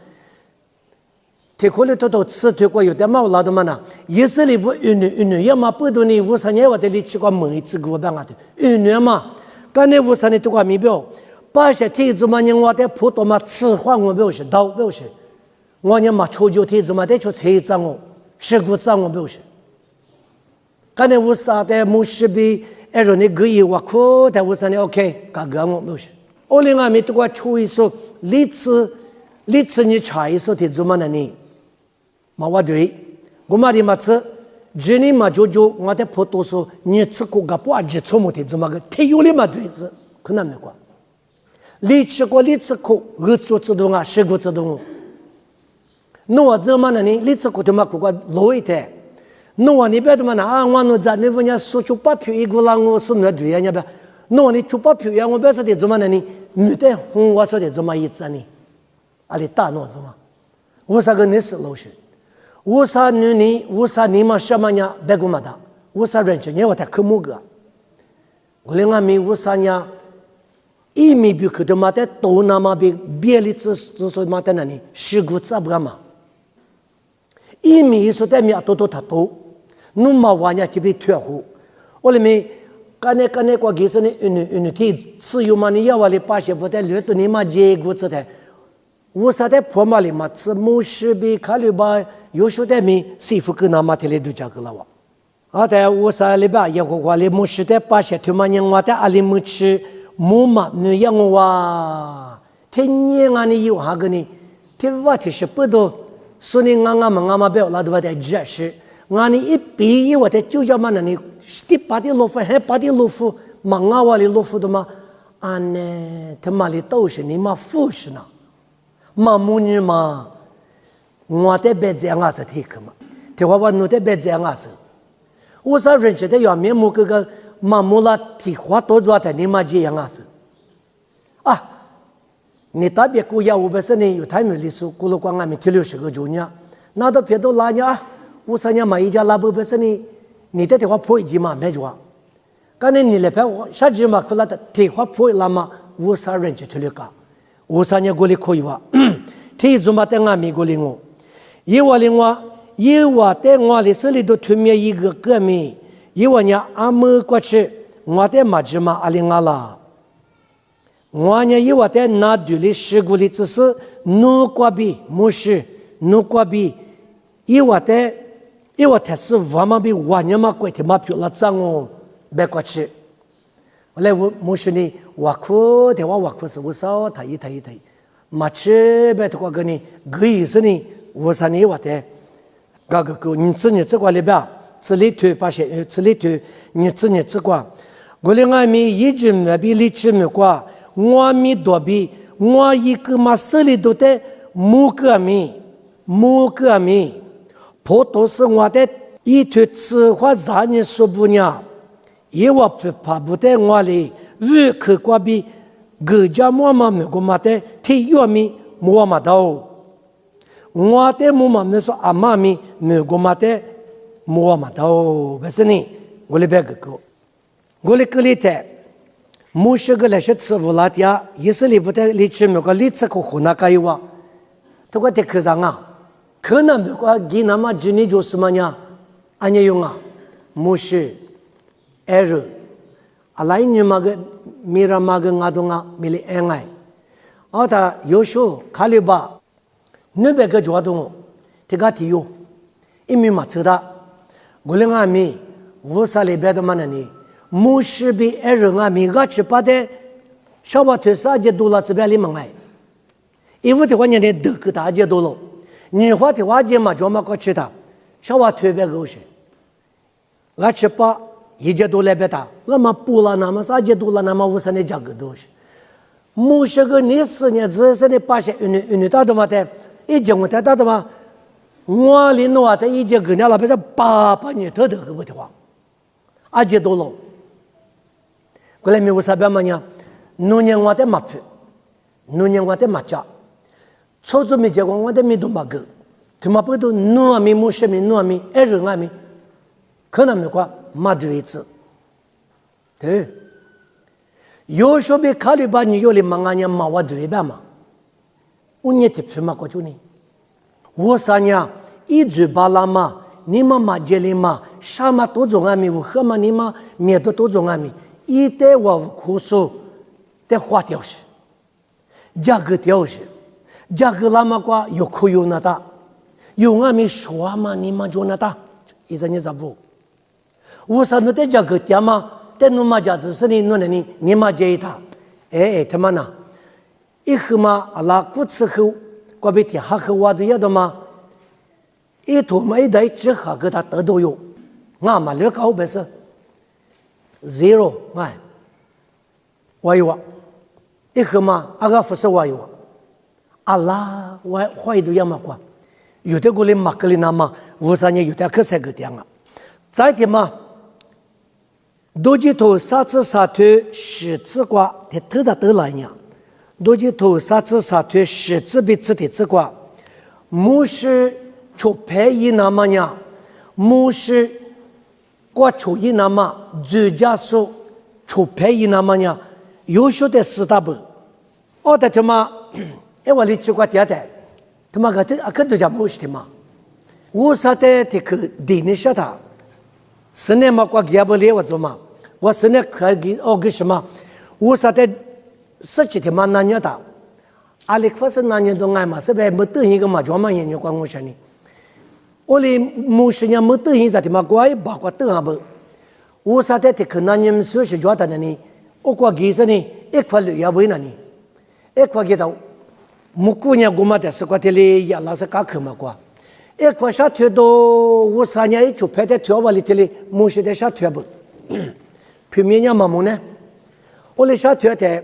te colle tout ce te quoi de ma la de mana yes les une ya ma peu donner vous ça n'y a de lichi quoi mon itzi go banga une ma quand vous ça n'est quoi mi bio pas je te zu ma nyang wa de pu to ma ci huang wo bio shi dao bio shi wo nya ma chou jiu te zu ma de chu cei zang wo shi gu zang wo bio shi quand vous ça de mu shi bi哎，说你可以我哭，但我说你 OK， 嘎嘎我没事。我另外面都我出一首，历次你查一首的怎么呢？你，嘛我对，我嘛的嘛吃，今年嘛就我的普多说，你吃过个不吃错么的怎么个？他有的嘛对是，可能没关。历次苦，日做自动啊，十个自动。那我怎么呢？你历次苦他妈苦个老一点。no ni bedo mana angwa no za ne vonya so chupa pyu igula ngo so na dria nya ba no ni chupa pyu ya ngo be so de zoma ni mute hu wa so de zoma yi zani ali ta no zoma wo sa ga ne se lo shi wo sa ni ma shama nya be gu ma da wo sa ren che nya wa ta kemu ga go le nga mi wo sa nya i mi bi ku de ma te to na ma bi bie li tsu so ma ta na ni shi gu za bra ma i mi so te mi a to ta to 努嘛玩呀就被退乎，我里面干那过其实呢，天自由嘛，你要话你把些不带留到你嘛结果子的，我啥的破嘛里嘛，吃木石比考虑吧，有时的米师傅跟那嘛提来都讲个了哇。啊，在我啥里吧，也过里木石的把些他妈人话的阿里木吃木嘛，你养我哇，天年啊你有哈个呢，天话题是不多，所以俺嘛不要拉到的解释。俺你一比我的就叫嘛呢？你第八的罗夫还八的罗夫，嘛俺话的罗夫的嘛，俺呢他妈的都是你妈富士呢，嘛母女嘛，我的别这样子听嘛，听话我弄的别这样子，我啥认识的要面目个嘛母啦听话多做的你妈这样子，啊，你特别顾要我不是呢有太没历史，顾了光俺们听60个主年，那都别都拉呀。我三年买一家拉布不是你的电话破一集嘛没做，刚才你来陪我下集嘛，可拉的电话破了嘛，我啥人就推了个，我3年过来可以哇，天主嘛在俺美国领我，一我在我的手里头推面一个革命，一我呢阿姆过去，我在马芝嘛阿里阿拉，我呢一我在那队里事故里只是努过比没事努过比，一我才是我们比我年嘛贵的嘛票了涨哦，别过去。后来我没事呢，我哭的话我哭是我少他一，嘛吃别的话个呢，个意思呢，我说你我的，个你这块里边，这里头把些，这里头你这块，我里俺们一直没比里吃没过，我们多比我一个嘛手里头的木个米。普都是我的一头吃话啥人说不呢？因为我怕不得我哩，日口过比各家妈妈没过嘛的，体育米没嘛到，我的妈妈没说阿妈咪没过嘛的，没嘛到，不是呢？我哩别个，我哩个哩的，没是个那些吃不拉的，也是里不得里吃没个里吃个湖南个有啊，都个得去上啊。可能没过，给那么几年就是么呢？俺也用啊，没事，error，阿来你嘛个米拉嘛个阿东啊，米哩恩爱，啊他有时候考虑吧，那边个活动，这个体育，因为嘛知道，我俩阿米，我啥里边的嘛呢？没事比 error 阿米个去把的，小娃推啥就多了这边里门来，因为的话呢，得个大就多了。你话的话节嘛，就嘛过去的，小娃特别高兴。我去把一节都来别打，我嘛不了那么啥节都了那么无啥的价格东西。没些个你4年只是你把些运大的嘛的，一节我带大的嘛，我领我的一节跟人家老百姓800年头的个的话，阿节都了。过来没有啥办法呢？农年我的马票，农年我的马价。操作没结果，我的没都马个，他妈不都弄阿米没什么弄阿米，爱人阿米，可能没过马的位置，对，有时候别考虑把你有的忙啊，你马我对吧嘛，我也得去马过去呢，我啥呢？一嘴巴拉嘛，你们马这里嘛，啥嘛多种阿米，我喝嘛你们面都多种阿米，一代我苦说得花掉些，价格掉些。价格那么高，有苦有那大，有俺们说嘛，你们就那大，意思你咋不？我说那的价格低嘛，但侬嘛价值是你弄的你嘛介意他，他妈呢？一盒嘛，阿拉不吃后，过别天还喝我的也的嘛，一坨嘛一袋只喝给他得都有，俺嘛这个不是 zero 哎，我有啊，一盒嘛，阿个不是我有啊。阿拉我话都要么过，有的过来马格里那么53年有的可3个点啊，再点嘛，多几头啥子啥腿10次瓜，他头上都来呀，多几头啥子啥腿10次比次的次瓜，没是出牌一那么呀，没是过出一那么最佳数出牌一那么呀，有时的4大本，我的他妈。我里去过第二代，他妈个都讲没事的嘛。我啥的这个地呢晓得，是那么过给不了我做嘛，我是那可给给什么？我说的17天嘛那年的，阿里克是那年都爱嘛，是呗没得一个嘛，专门研究光我说呢。我哩没时间没得一啥的嘛，怪把过得啊不？我说的可那年说是觉得呢，我过给是呢，一块绿也为那呢，一块给到。木姑娘姑妈的是过的哩，也那是干去嘛过。一块下腿都我3年一就拍的跳瓦里的哩，木是的下腿不？平面伢嘛木呢？我哩下腿的，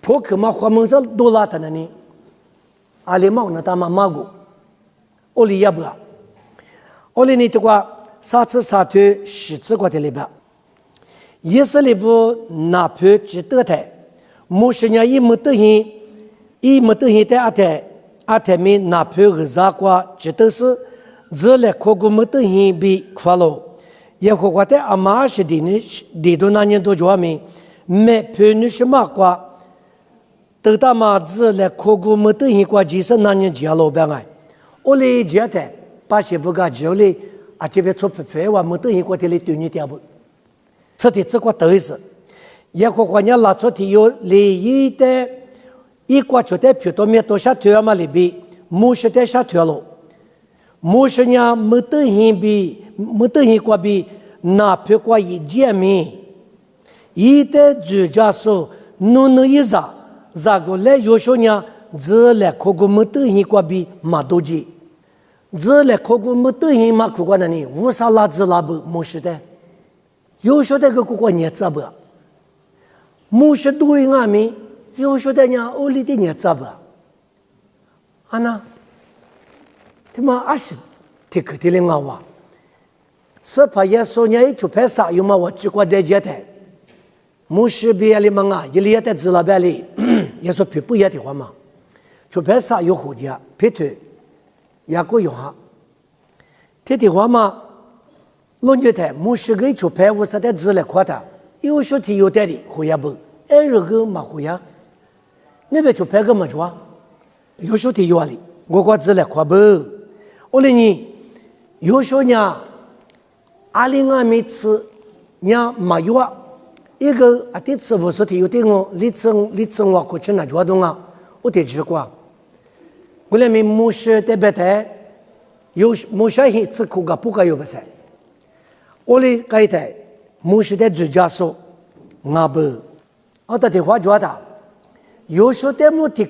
破去嘛花门上都拉的呢。阿里毛那他妈妈过，我哩也不。我哩呢这个啥子啥腿10次过的哩吧？也是哩不哪盘值得的，木是伢一没得hin。一没得现在阿泰们哪盘个啥瓜，只都是只来考古没得现比快乐，也和我的阿妈是的呢，的都那年都叫me，没盘你什么瓜，都他妈只来考古没得现瓜，其实那年接老板哎，我哩觉得把些不干就哩，啊这边做废话没得现瓜的哩对你点不，这的这个都是，也和我伢拉出的有利益的。一挂出的票都没多少条嘛里边，没是的少条了，没是伢没得现比没得现过比那票过一见面，一的主家说弄弄一啥，咋个来有时候伢只来考个没得现过比马多吉，只来考个没得现嘛考过那里，无啥拉子拉不没是的，有时候的个考过年子不，没是多一眼面。有时候的伢屋里的伢咋不？啊那，他妈20提克的了我，是怕也说伢一出拍啥有嘛我只管在家的，没事别的嘛啊，一里也在知了别里，也说皮不也的话嘛，出拍啥有好家，皮腿也够用哈，这的话嘛，弄觉得没事个出拍我实在知了夸他，有时候提有点的好也不，二个嘛好呀。那边就拍个么子有时候提有哩，我瓜子来夸不，我哩你有时候呢，阿里阿没吃，伢没有啊，一个阿弟吃无说提有的我，你吃我过去那活动啊，我得吃过，我哩没没事特别的，有没事很吃苦个不个有不噻，我哩该的没事的主家说，我不，我到的话觉得。有时候在目的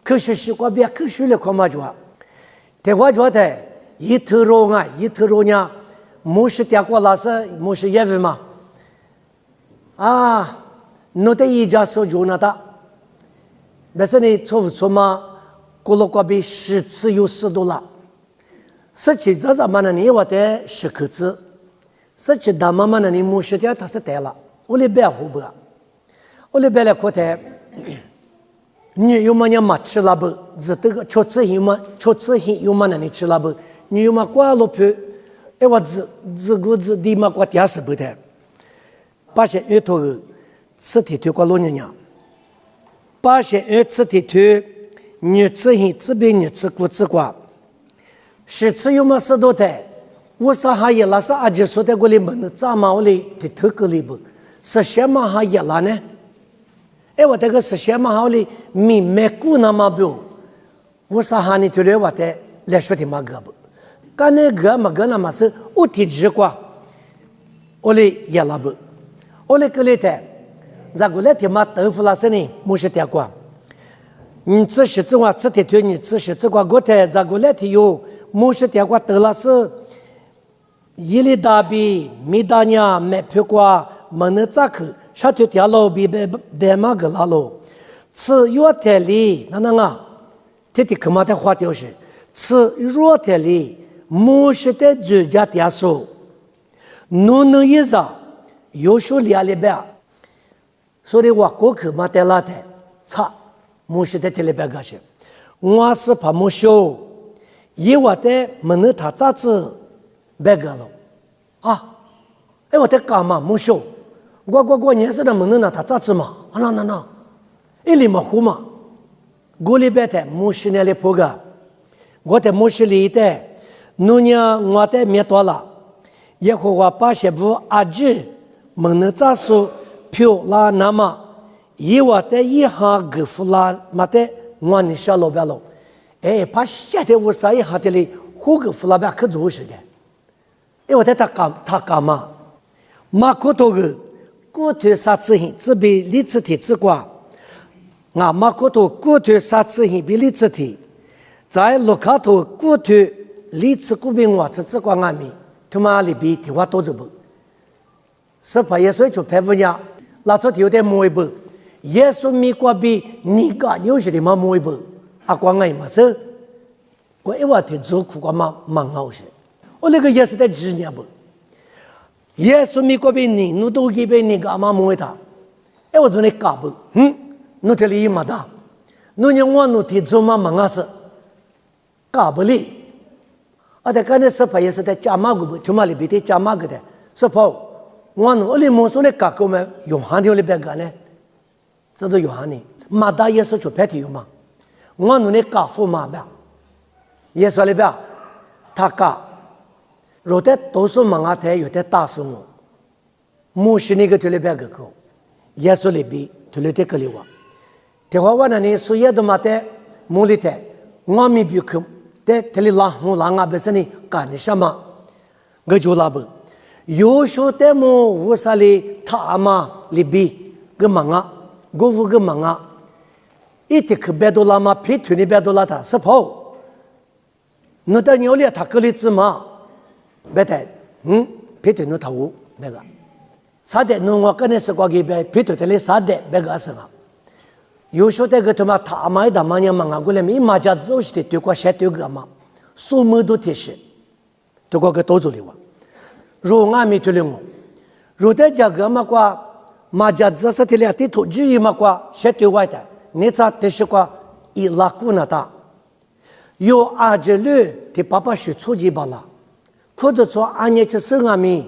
可是习惯别可学了看嘛着，แต่ว่า觉得一头肉啊，一头肉呢，没是点过拉是没是也为嘛，啊，侬的一家说就那的，但是呢，错嘛，过了过比10次有10多了，17这怎么呢？你我的10口子，17大妈妈呢？你没是点他是带了，我哩别胡不，我哩别来看的。你有么人嘛吃了不？只这个吃吃有么吃吃有么呢？你吃了不？你有么挂了票？哎，我只个只地嘛挂电视不的，把些儿童吃铁腿挂老娘娘，把些儿吃铁腿，你吃黑这边你吃骨子挂，是吃有么10多台？我啥还也拉是阿姐说的过来门咋嘛我哩铁头个里不？是什么还也拉呢？哎，我这个是什么好哩？没买过那么多，我啥哈你对了我的来说的嘛个不？干那个嘛个那么是我提直过，我哩也拉不，我哩个哩的，咋个来的嘛豆腐那是呢？没是点过，你吃十字话吃的对，你吃十字话我的咋个来的有？没是点过豆那是，一粒大比没大娘买票过，没能咋去？下头条路比白马个拉路，吃药台里那啊，这的可嘛的花掉是吃药台里，没是的主家点数，侬能一啥，有时候2礼拜，所以我过去嘛的拉的，差，没是的礼拜个是，我是怕没修，以我的没能他咋子白个了，啊，哎我的干嘛没修？我年是的门能拿他咋子嘛？啊那，一里嘛糊嘛，我里边的没是那里破个，我的没是里的，侬呢我的没多了，耶和华把些不阿支蒙能扎苏票拉那么伊瓦的一哈格弗拉马的我你小老白喽，哎，把下的乌啥一哈的哩，胡格弗拉白可做事的，哎，我在他干嘛？马可多个过去啥子hin，只比历史题之瓜，啊，马可多过去啥子hin比历史题，在卢卡多过去历史古兵话之瓜阿米，他妈里比题话多着不？是怕耶稣就拍不呀？那做题有点模一不？耶稣米瓜比你个有些的嘛模一不？啊，光爱嘛是，我一话题做苦瓜嘛蛮好些，我那个耶稣在几年不？耶稣米瓜比你，你都给别你个嘛模一他，哎，我做你搞不？你这里嘛的，你让我弄题做嘛蛮好事，搞不哩？啊，在刚才是怕耶稣在加马个不？他妈里边在加马个的，是怕。我弄里莫说的搞个么用汉的里边干呢，这都用汉的，马达耶稣就拍的有嘛，我弄的搞富嘛呗，耶稣里边他搞，有的多数忙啊台，有的大数我，牧师那个里边个个，耶稣里边里的个里哇，的话我那里所有的嘛的，牧里的，我们比克的里拉红拉啊，本身的干的什么，我就拉不。有时的么乌萨里他嘛里比个忙啊，我乌个忙啊，一点可别多拉嘛，皮腿里别多拉他是跑，你到牛里他个里子嘛，别的，皮腿你他乌那个，啥的你我跟你说过给别皮腿的里啥的别个是啊，有时的个他妈他嘛一打嘛年忙啊，过来没马家走起的对过些对个嘛，数目都提示，对过个多做的哇。若俺没对了我，若在这个嘛瓜，马家子是的了，地图只一嘛瓜，些对外的，你咋的是瓜一拉古那大，有阿这路的爸爸是初级巴拉，或者说俺也只是俺们，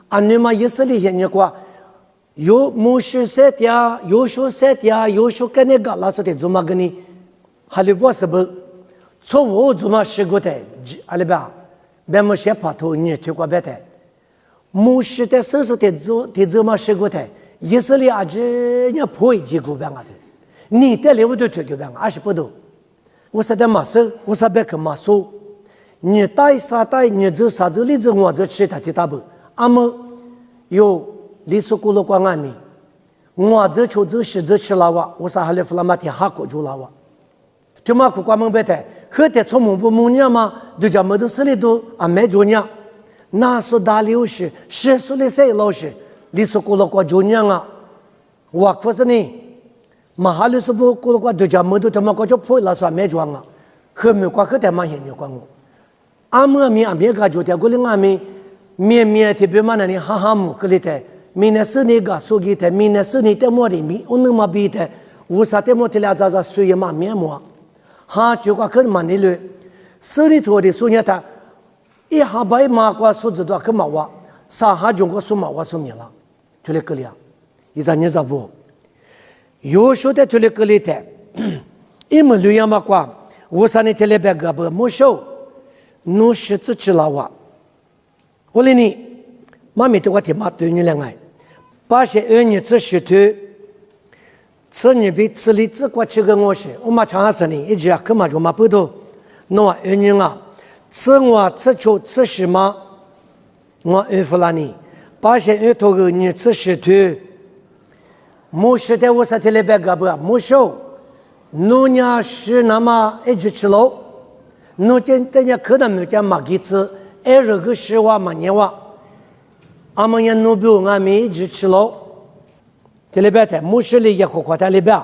俺你嘛也是里些人瓜，有牧师说的，有说说的，有说跟那个老说的，怎么跟你，还里不是不，错误怎么是个的，阿里吧，别么些怕头你推过别的。牧师的手术的怎么是个的？以色列阿这人破一几个办啊的，你的礼物都推给办啊，是不多。我说的马手，我说别个马手，你带啥带，你走啥走，你走我走其他的大不？阿么有历史古罗关阿米，我走就走是走吃拉哇，我说还来弗拉马天哈过就拉哇，就马苦关门别的，后头从蒙古蒙年嘛，就叫没都手里都啊没做年。那说大流士，10岁的谁老师，你说过了过9年啊？我可是呢，马哈里说不过了过就叫没都他妈过就破了算没装啊，后面过去他妈现就管我，阿姆阿米个就在过了阿米，面特别嘛那里哈哈姆个里的，明年是那个手机的，明年是你的么的米，我能嘛比的，无啥的么的了咋水也嘛面么，哈就过去嘛你了，手里头的手呢他。一下把马瓜数字多可马哇，三下中国数马哇数米了，就来个里啊，一张你咋不？有时候的就来个里的，因为旅游马瓜，我上你天来别个不没收，侬是自己拉哇。我问你，妈咪对我提马对你两爱，把些儿女自许头，吃你比吃里自过去个我是，我妈常说你一直啊，可嘛就嘛不多，侬啊儿女啊。吃我吃酒吃什么？我安抚了你，把些儿童个你吃石头，没食的我说的来别个不没收，侬家是那么一直吃喽，侬今等下可能没见马给吃，这个是话嘛年话，俺们也侬比俺们一直吃喽，这里边的没食里也活活在里边，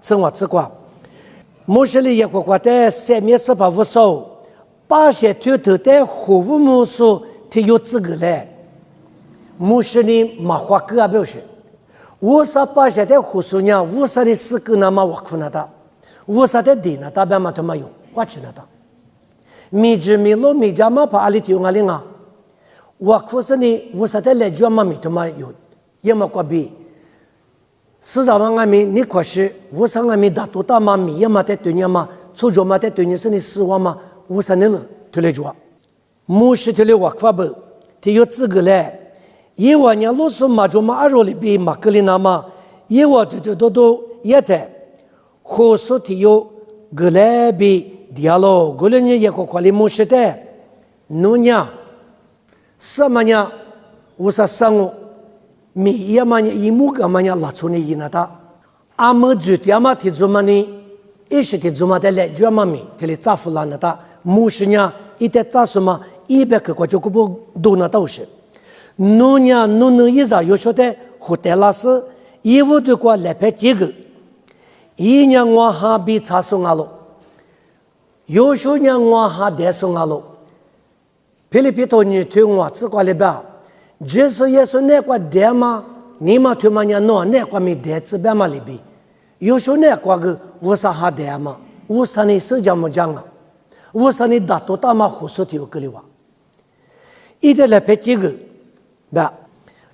吃我吃过，没食里也活活在3.48收。把些头头的服务牧师他有资格来，牧师呢马花哥啊表示，我说把些的护士呢，我说的4个那么我可能的，我说的地呢大半嘛他妈有，我知道的，米汁米露米家嘛把阿里丢阿里啊，我可是呢我说的来就嘛米他妈有，也嘛过比，市场上阿米你可是我说阿米大多大嘛米也嘛在对你嘛，出着嘛在对你是你4万嘛。我说你了，推来做，牧师推来我发不，提有资格嘞。以我娘老师马就马阿罗里比马格里那嘛，以我都也得，或是提有格来比第二喽，格里呢也可考虑模式的，奴娘，什么呢？我说生活，米也嘛呢，一亩个嘛呢，拉出呢一那的，阿么就点嘛提做嘛呢，一时提做嘛的来就嘛米，提里咋付啦那的，模式呢，一点咋什么，100个块就可不多那都是。奴娘奴能一啥有说的，后台老师义务的过来拍几个，一年我还比差送阿喽，有时年我还带送阿喽，菲律宾头你推我只过来吧，就是也是那个带嘛，你嘛推嘛年孬那个没带只白嘛里边，有时那个我啥还带嘛，我啥你手讲么讲啊，我啥你打多大嘛胡说的有个里哇，一天来拍几个。吧，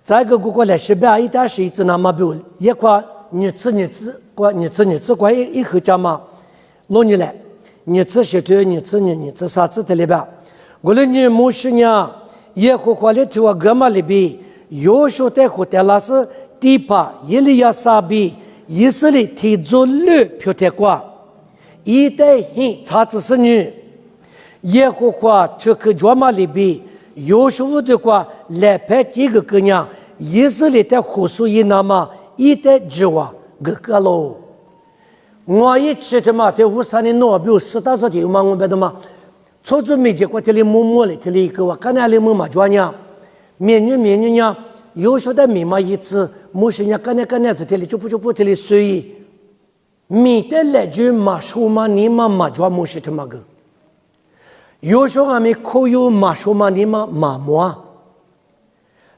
再个过来是吧？一旦是一只那么比一块你吃过一口家嘛，弄你来，你吃些对，你吃啥子的里边？我来你没事呢，也和过来听我哥们里边，有时候在后台老师地帕一里要啥比，意思里提做绿票太挂，一代很差子是你，也和话这个专门里边。有时候的话，来拍几个姑娘，意思里的胡说一那么一代之话个喽。我一吃的嘛，在53年闹，比如10多岁的嘛，我别的嘛，初中没结果，这里默默的，这里一个我看那里默默做呢，美女呢，有时候的密码一次，没事呢，干那子这里就不这里随意，米的来句嘛说嘛你嘛做没事的嘛个。有时候俺们可有马说嘛你嘛马么，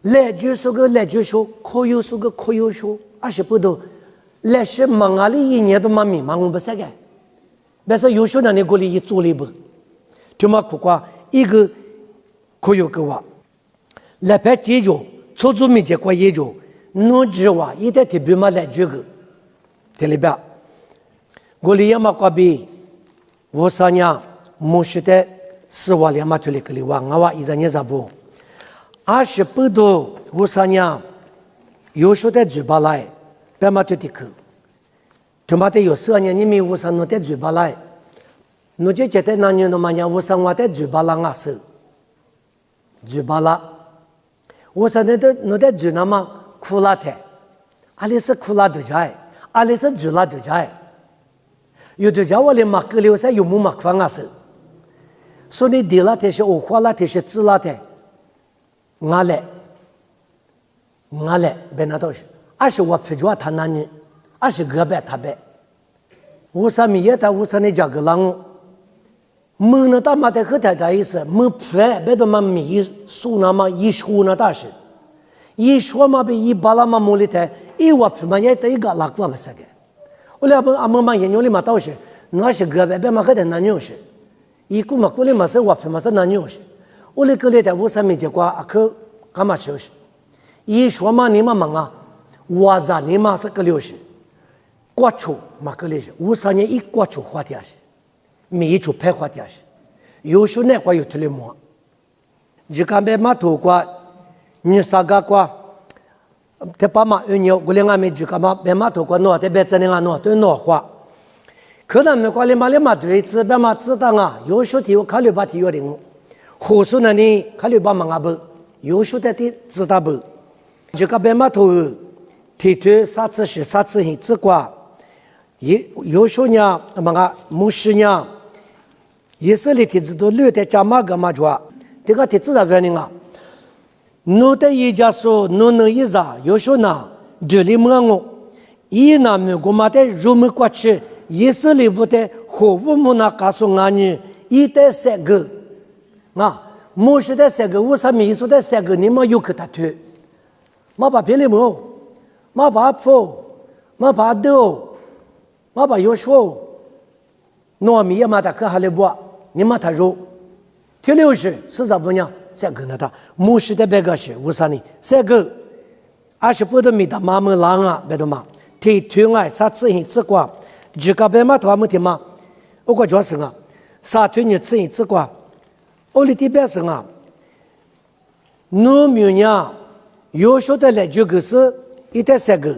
来就说个来就说，可有说个可有说，20不多，来是忙啊里一年都嘛迷茫我不是个，但是有时候那你过来一做了不，就嘛苦瓜一个可有个话，来拍解决，初中没结果也就，弄之话一代特别嘛来就个，这里边，我里也嘛瓜比，我三年没是的。4万2嘛推了个里哇，我一年咋不？20不多，53年，有时候在嘴巴来，别嘛推的去，他妈的有12年你没53弄在嘴巴来，侬就觉得那年嘛年53我在嘴巴啦啊是，嘴巴啦，53年的侬在嘴那嘛苦辣的，阿里是苦辣的菜，阿里是嘴辣的菜，有的家我连马格里我是有木马宽啊是。所以地拉的是欧花拉的是自拉的，我来，别那都是，20我非着他那呢，20个别他别，53米也他53的价格浪，没那大妈的和太太意思，没拍别的嘛米数那么一说那大是，一说嘛比一巴拉嘛没里头，一我拍嘛也得一个拉过不是个，我俩不阿么嘛研究里嘛都是，20个别嘛和太那牛是。一个嘛，过来嘛是我拍嘛是哪牛是，我来过来的53没结果，阿克干嘛吃是？一说嘛你嘛忙啊，我咋你嘛是个六十，过出嘛个六十，53年一过出花点是，每一出拍花点是，有时候那块有特别忙，就干别嘛头瓜，你啥个瓜，他把嘛牛，我两俺们就干嘛别嘛头瓜孬，特别真的俺孬都孬花。可能没关系嘛，你嘛对知别嘛知道啊，有时候考虑把体育的我，或是呢你考虑把忙啊不，有时候的知道不，就个别嘛头，提推啥子是啥子很直观，有时候呢嘛个没事呢，也是里提子都留在家嘛个嘛做，这个提子咋办呢啊？侬的一家说侬能一啥，有时候呢对里么我，一那么我嘛的入门过去。也是里不得和父母那告诉俺女一代3个啊，没事的3个，53米数的3个，你们有给他推，没把别的没，没把破，没把豆，没把有说，糯米也没得可还来不，你们他肉，第60是啥不呢？3个那他，没事的别个是53年3个，20不得米的妈妈郎啊，别的嘛，推爱啥子很直观。就个别嘛头没听嘛，我个叫什啊？啥推你吃一次瓜？我里地边什啊？努米呀，优秀的来就个是一代三个，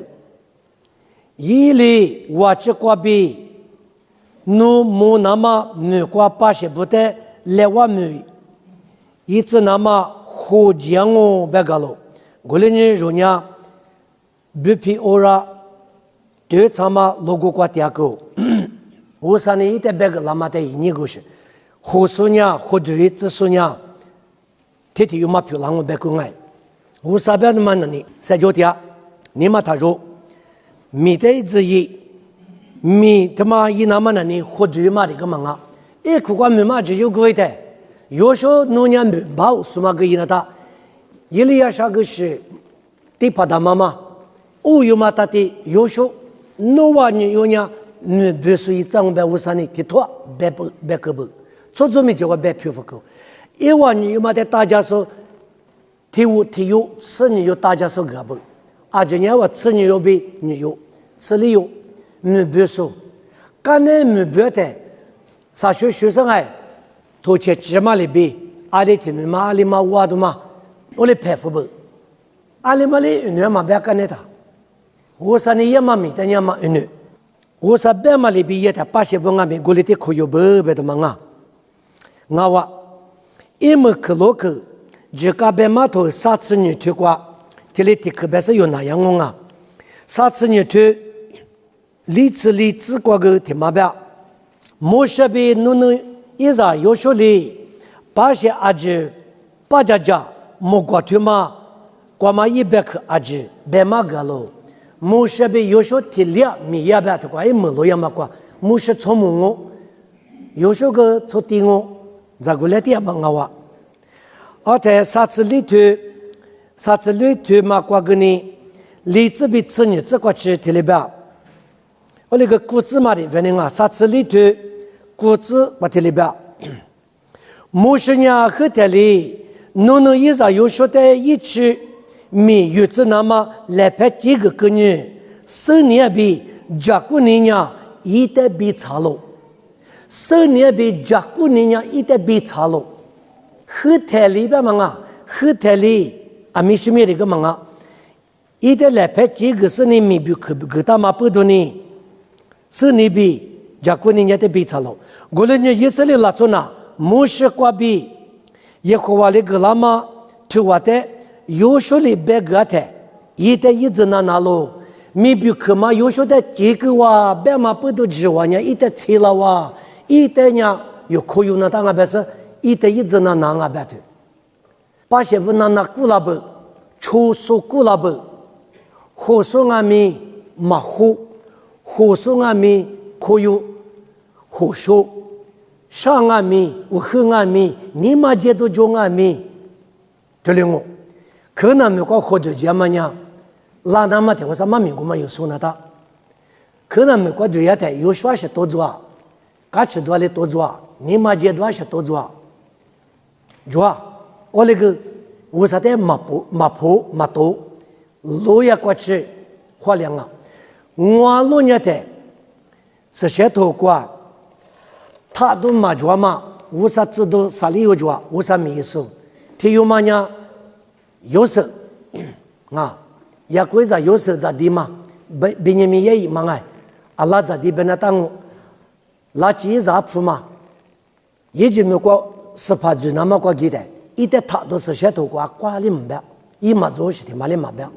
一里我只挂比，努木那么努挂八十不得来我米，一直那么好讲哦别个了，过来人说呀，不比欧拉，对他们logo挂第二个，我说呢一代别个那么的一个是，好说呀，好对子说呀。天天有嘛漂亮我别个爱，我啥边的嘛呢？你三脚底，你嘛他说，米的之一，米他妈一那么呢？你活对嘛的个嘛啊？一苦瓜米嘛只有个的，有时候农业米包什么个一那他，一里呀啥个是，地帕达妈妈，哦有嘛他的，有时候农娃你有呢，你别说一张白乌山呢，铁托别个不，做做米就个别漂浮个。一万你有嘛的大家说，体有吃你有大家说个不，而且你我吃你有比你有，吃里有，你别说，刚才你别的，啥学生哎，头前芝麻里比，阿里天嘛阿里嘛挖的嘛，我来佩服不，阿里嘛里你嘛别干那他，我说你也嘛米的你嘛你，我说别嘛里比也他80分啊米，我里的可有不别的嘛啊，我话。一么克洛克，只个别码头三次女推过，这里的可别是有那样哦啊，三次女推，里次过个天马表，莫说比侬一啥有说哩，把些阿姐把家莫过推嘛，过嘛100克阿姐别嘛个喽，莫说比有说提两米也别的过，一么罗也嘛过，莫说从木哦，有说个从地哦。咋个来点嘛？我话，而且上次里头嘛，过个呢，里子比吃你这个吃体里边，我那个谷子嘛的，反正啊，上次里头谷子把体里边，木十年后头里，侬一啥有说的一起米有子那么来拍几个个人，10年比加过年呀，一代比差了。10年比加古年呀一代比差了，后台里边嘛啊，后台里阿米什么的个嘛啊，一代来拍几个10年米比可他妈不多呢，10年比加古年呀的比差了，过了呢以色列拉出那，摩西瓜比，耶和华的个拉嘛，就话的有说里别个的，一代一直那喽，米比可嘛有说的几个哇，别嘛不多指望呀，一代吃了哇。一代人有可有那当阿白是，一代一直那拿阿白的，把些不那古拉不，抽数古拉不，火说阿米马虎，火说阿米可有，火说上阿米无恨阿米，你妈接都中阿米，对了我，可能没个活着节嘛呀，拉那么的我说妈咪我们有说那他，可能没个对呀的有说是多做啊。嘎吃多了多做，你妈接多是多做，做，我那个我说的马多，路也过去花两啊，我路年的是些头瓜，他都马做嘛，我说知道啥里有做，我说没意思，他有嘛呢？有时啊，也归在有时在地嘛，别人没也嘛哎，阿拉在地边那当。垃圾杂铺嘛，也就没过18岁那么过记得，一旦他都是些头挂里没白，一嘛做事情嘛里没白，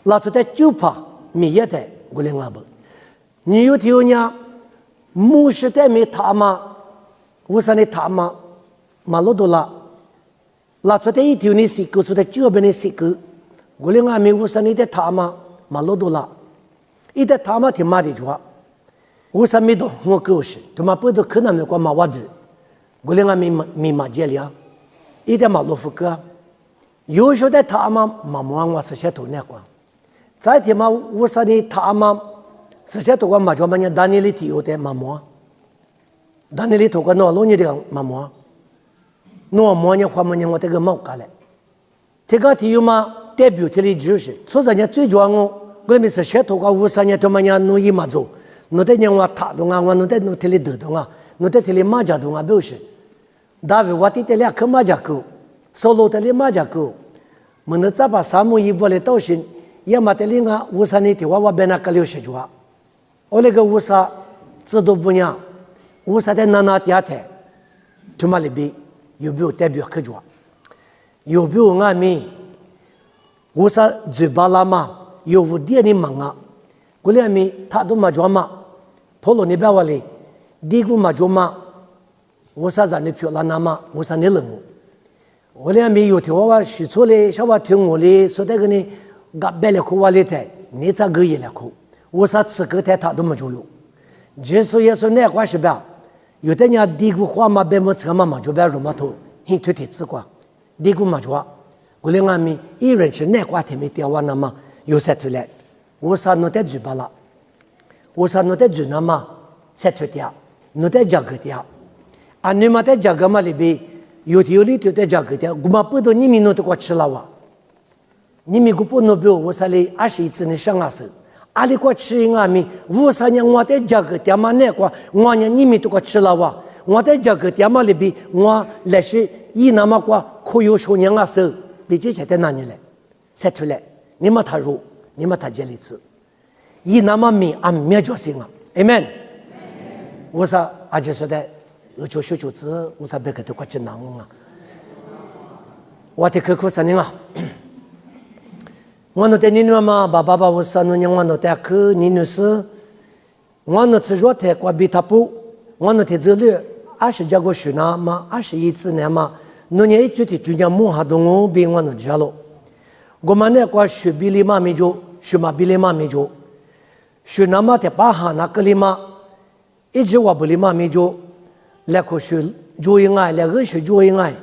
那就在就怕没也得我连阿不，你有条呢，木是在没他嘛，我说你他嘛，马路多了，那就在一条你洗狗，就在这边你洗狗，我连阿没我说你在他嘛，马路多了，一旦他嘛挺马的做。我说没到我狗是，他妈不都可能没过马挖的，我连俺没马接了，一点马路不个，有时候在他嘛马毛我是些头那个，再天嘛我说你他嘛是些头个马叫嘛人单里提有的马毛，单里头个那老你的马毛，那毛呢花么呢我这个毛干了，这个提有嘛代表这里就是，所以人家最主要我们是些头个50年他妈人弄一马做。侬在让我塔动啊，我侬在侬里头动啊，侬在里马家动啊，不是？大卫我对这俩可马家狗， solo te le ma ja ku mena cha ba sa mo yi bo le to shin ya ma te le nga wo sa ni ti wa bena ka liu shi jua o le ga wo sa zhe do bu nya wo sa de na na tia te tu ma le bi yu bi te bi ke jua yu bi nga mi wo sa zu ba la ma yu vu die ni ma nga ku le mi ta do ma jua ma polo ni ba wa le di gu ma jua ma wo sa za ni pyo la na ma wo sa ni le mu我俩没有听我许错嘞，小娃听我嘞，说那个呢，俺摆了口话嘞台，你咋个也了口？我啥吃个台他都没就有，只是也说那关系吧，有的人地股花嘛，别么车嘛嘛就别肉嘛头，很推推吃瓜，地股嘛就话，我俩俺们一人是那瓜天没掉完了嘛，有啥出来？我啥弄得嘴巴了，我啥弄得嘴那嘛，啥出掉，弄得加个掉，啊，你嘛得加个嘛里边。有条理就在家给的，我们不都你们弄得过吃了哇？你们不弄不？我说嘞，21次你上啊是，阿里过吃人啊咪，我说呢我在家给的嘛那个，我呢你们都过吃了哇？我在家给的嘛里边，我那是一那么过可有说人啊是，比这些在哪里来？才出来，你们他入，你们他接里吃，一那么咪俺灭绝性啊 ，amen。我说阿姐说的。我就学子，我啥别个都快真难啊！我的客户啥人啊？我那天你嘛，爸爸我啥弄我那天去你那是，我那次热天过比他不，我那天这里20家个学那嘛，21次呢嘛，那年一具体就讲摸下东我比我那家了，我们那个学比里嘛没就，学嘛比里嘛没就，学那嘛的巴哈那个里嘛，一直我不里嘛没就。来可学做应爱，来个学做应爱。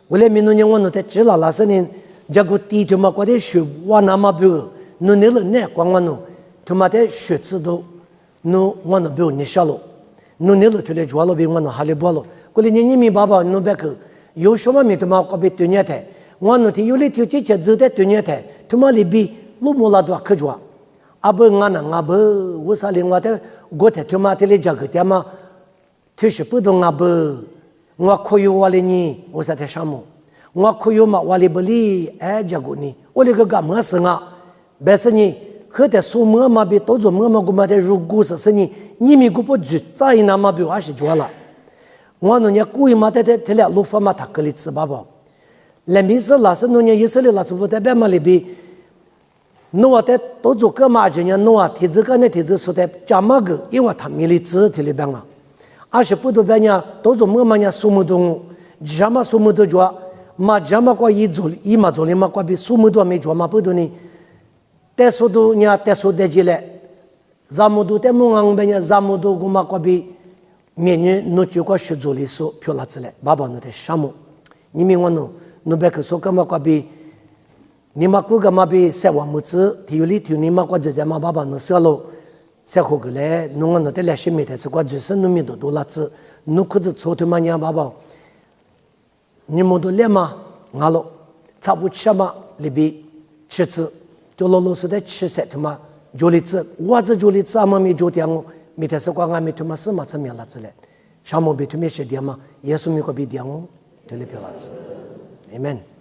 我来民农人我那在知道那是呢，这个地头嘛，过来学我那么不，侬那了呢，光我侬，他妈的学知道，侬我那不你晓了，侬那了出来做了比我那还来不了。过来你们爸爸侬别个，有什么没他妈过比对年台，我那天有来就这些只在对年台，他妈里比路木拉多可做，阿不我那阿不，我啥另外的，我台他妈的来这个的嘛。就是不懂啊不，我可有我的呢，我在上面，我可有嘛我的不里哎这个呢，我那个干嘛事啊？但是呢，和在说么嘛比多做么嘛，我们在如果是呢，你们不就在那么比20做了，我那年故意嘛在了路法嘛他可里吃饱饱，那面是老是那年以色列老师傅在边嘛里边，侬在多做个嘛这样侬啊，提子个那提子说的加嘛个，因为他没里吃提里边啊。20不多边呀，都做么嘛呀？苏木东，什么苏木多做？嘛什么过一做，一嘛做的嘛过比苏木多没做嘛不多呢？但说都呀，但说得起来，咱们都在梦安边呀，咱们都我嘛过比明年侬就过学做的说漂拉起来，爸爸侬在项目，你们我侬别个说干嘛过比，你嘛过干嘛比3万亩子，体有里头你嘛过就在嘛爸爸侬说了。才好个嘞，侬那得来些没得是过就是农民都拉子，侬可是错他妈娘爸爸，你们都来嘛，俺了，差不吃嘛，里边吃子，就老老实的吃些他妈就里子，我这就里子俺们没就点我，没得是过俺们他妈什么怎么样拉子嘞，项目比他们些点嘛，耶稣没个比点我，就里边拉子 ，amen。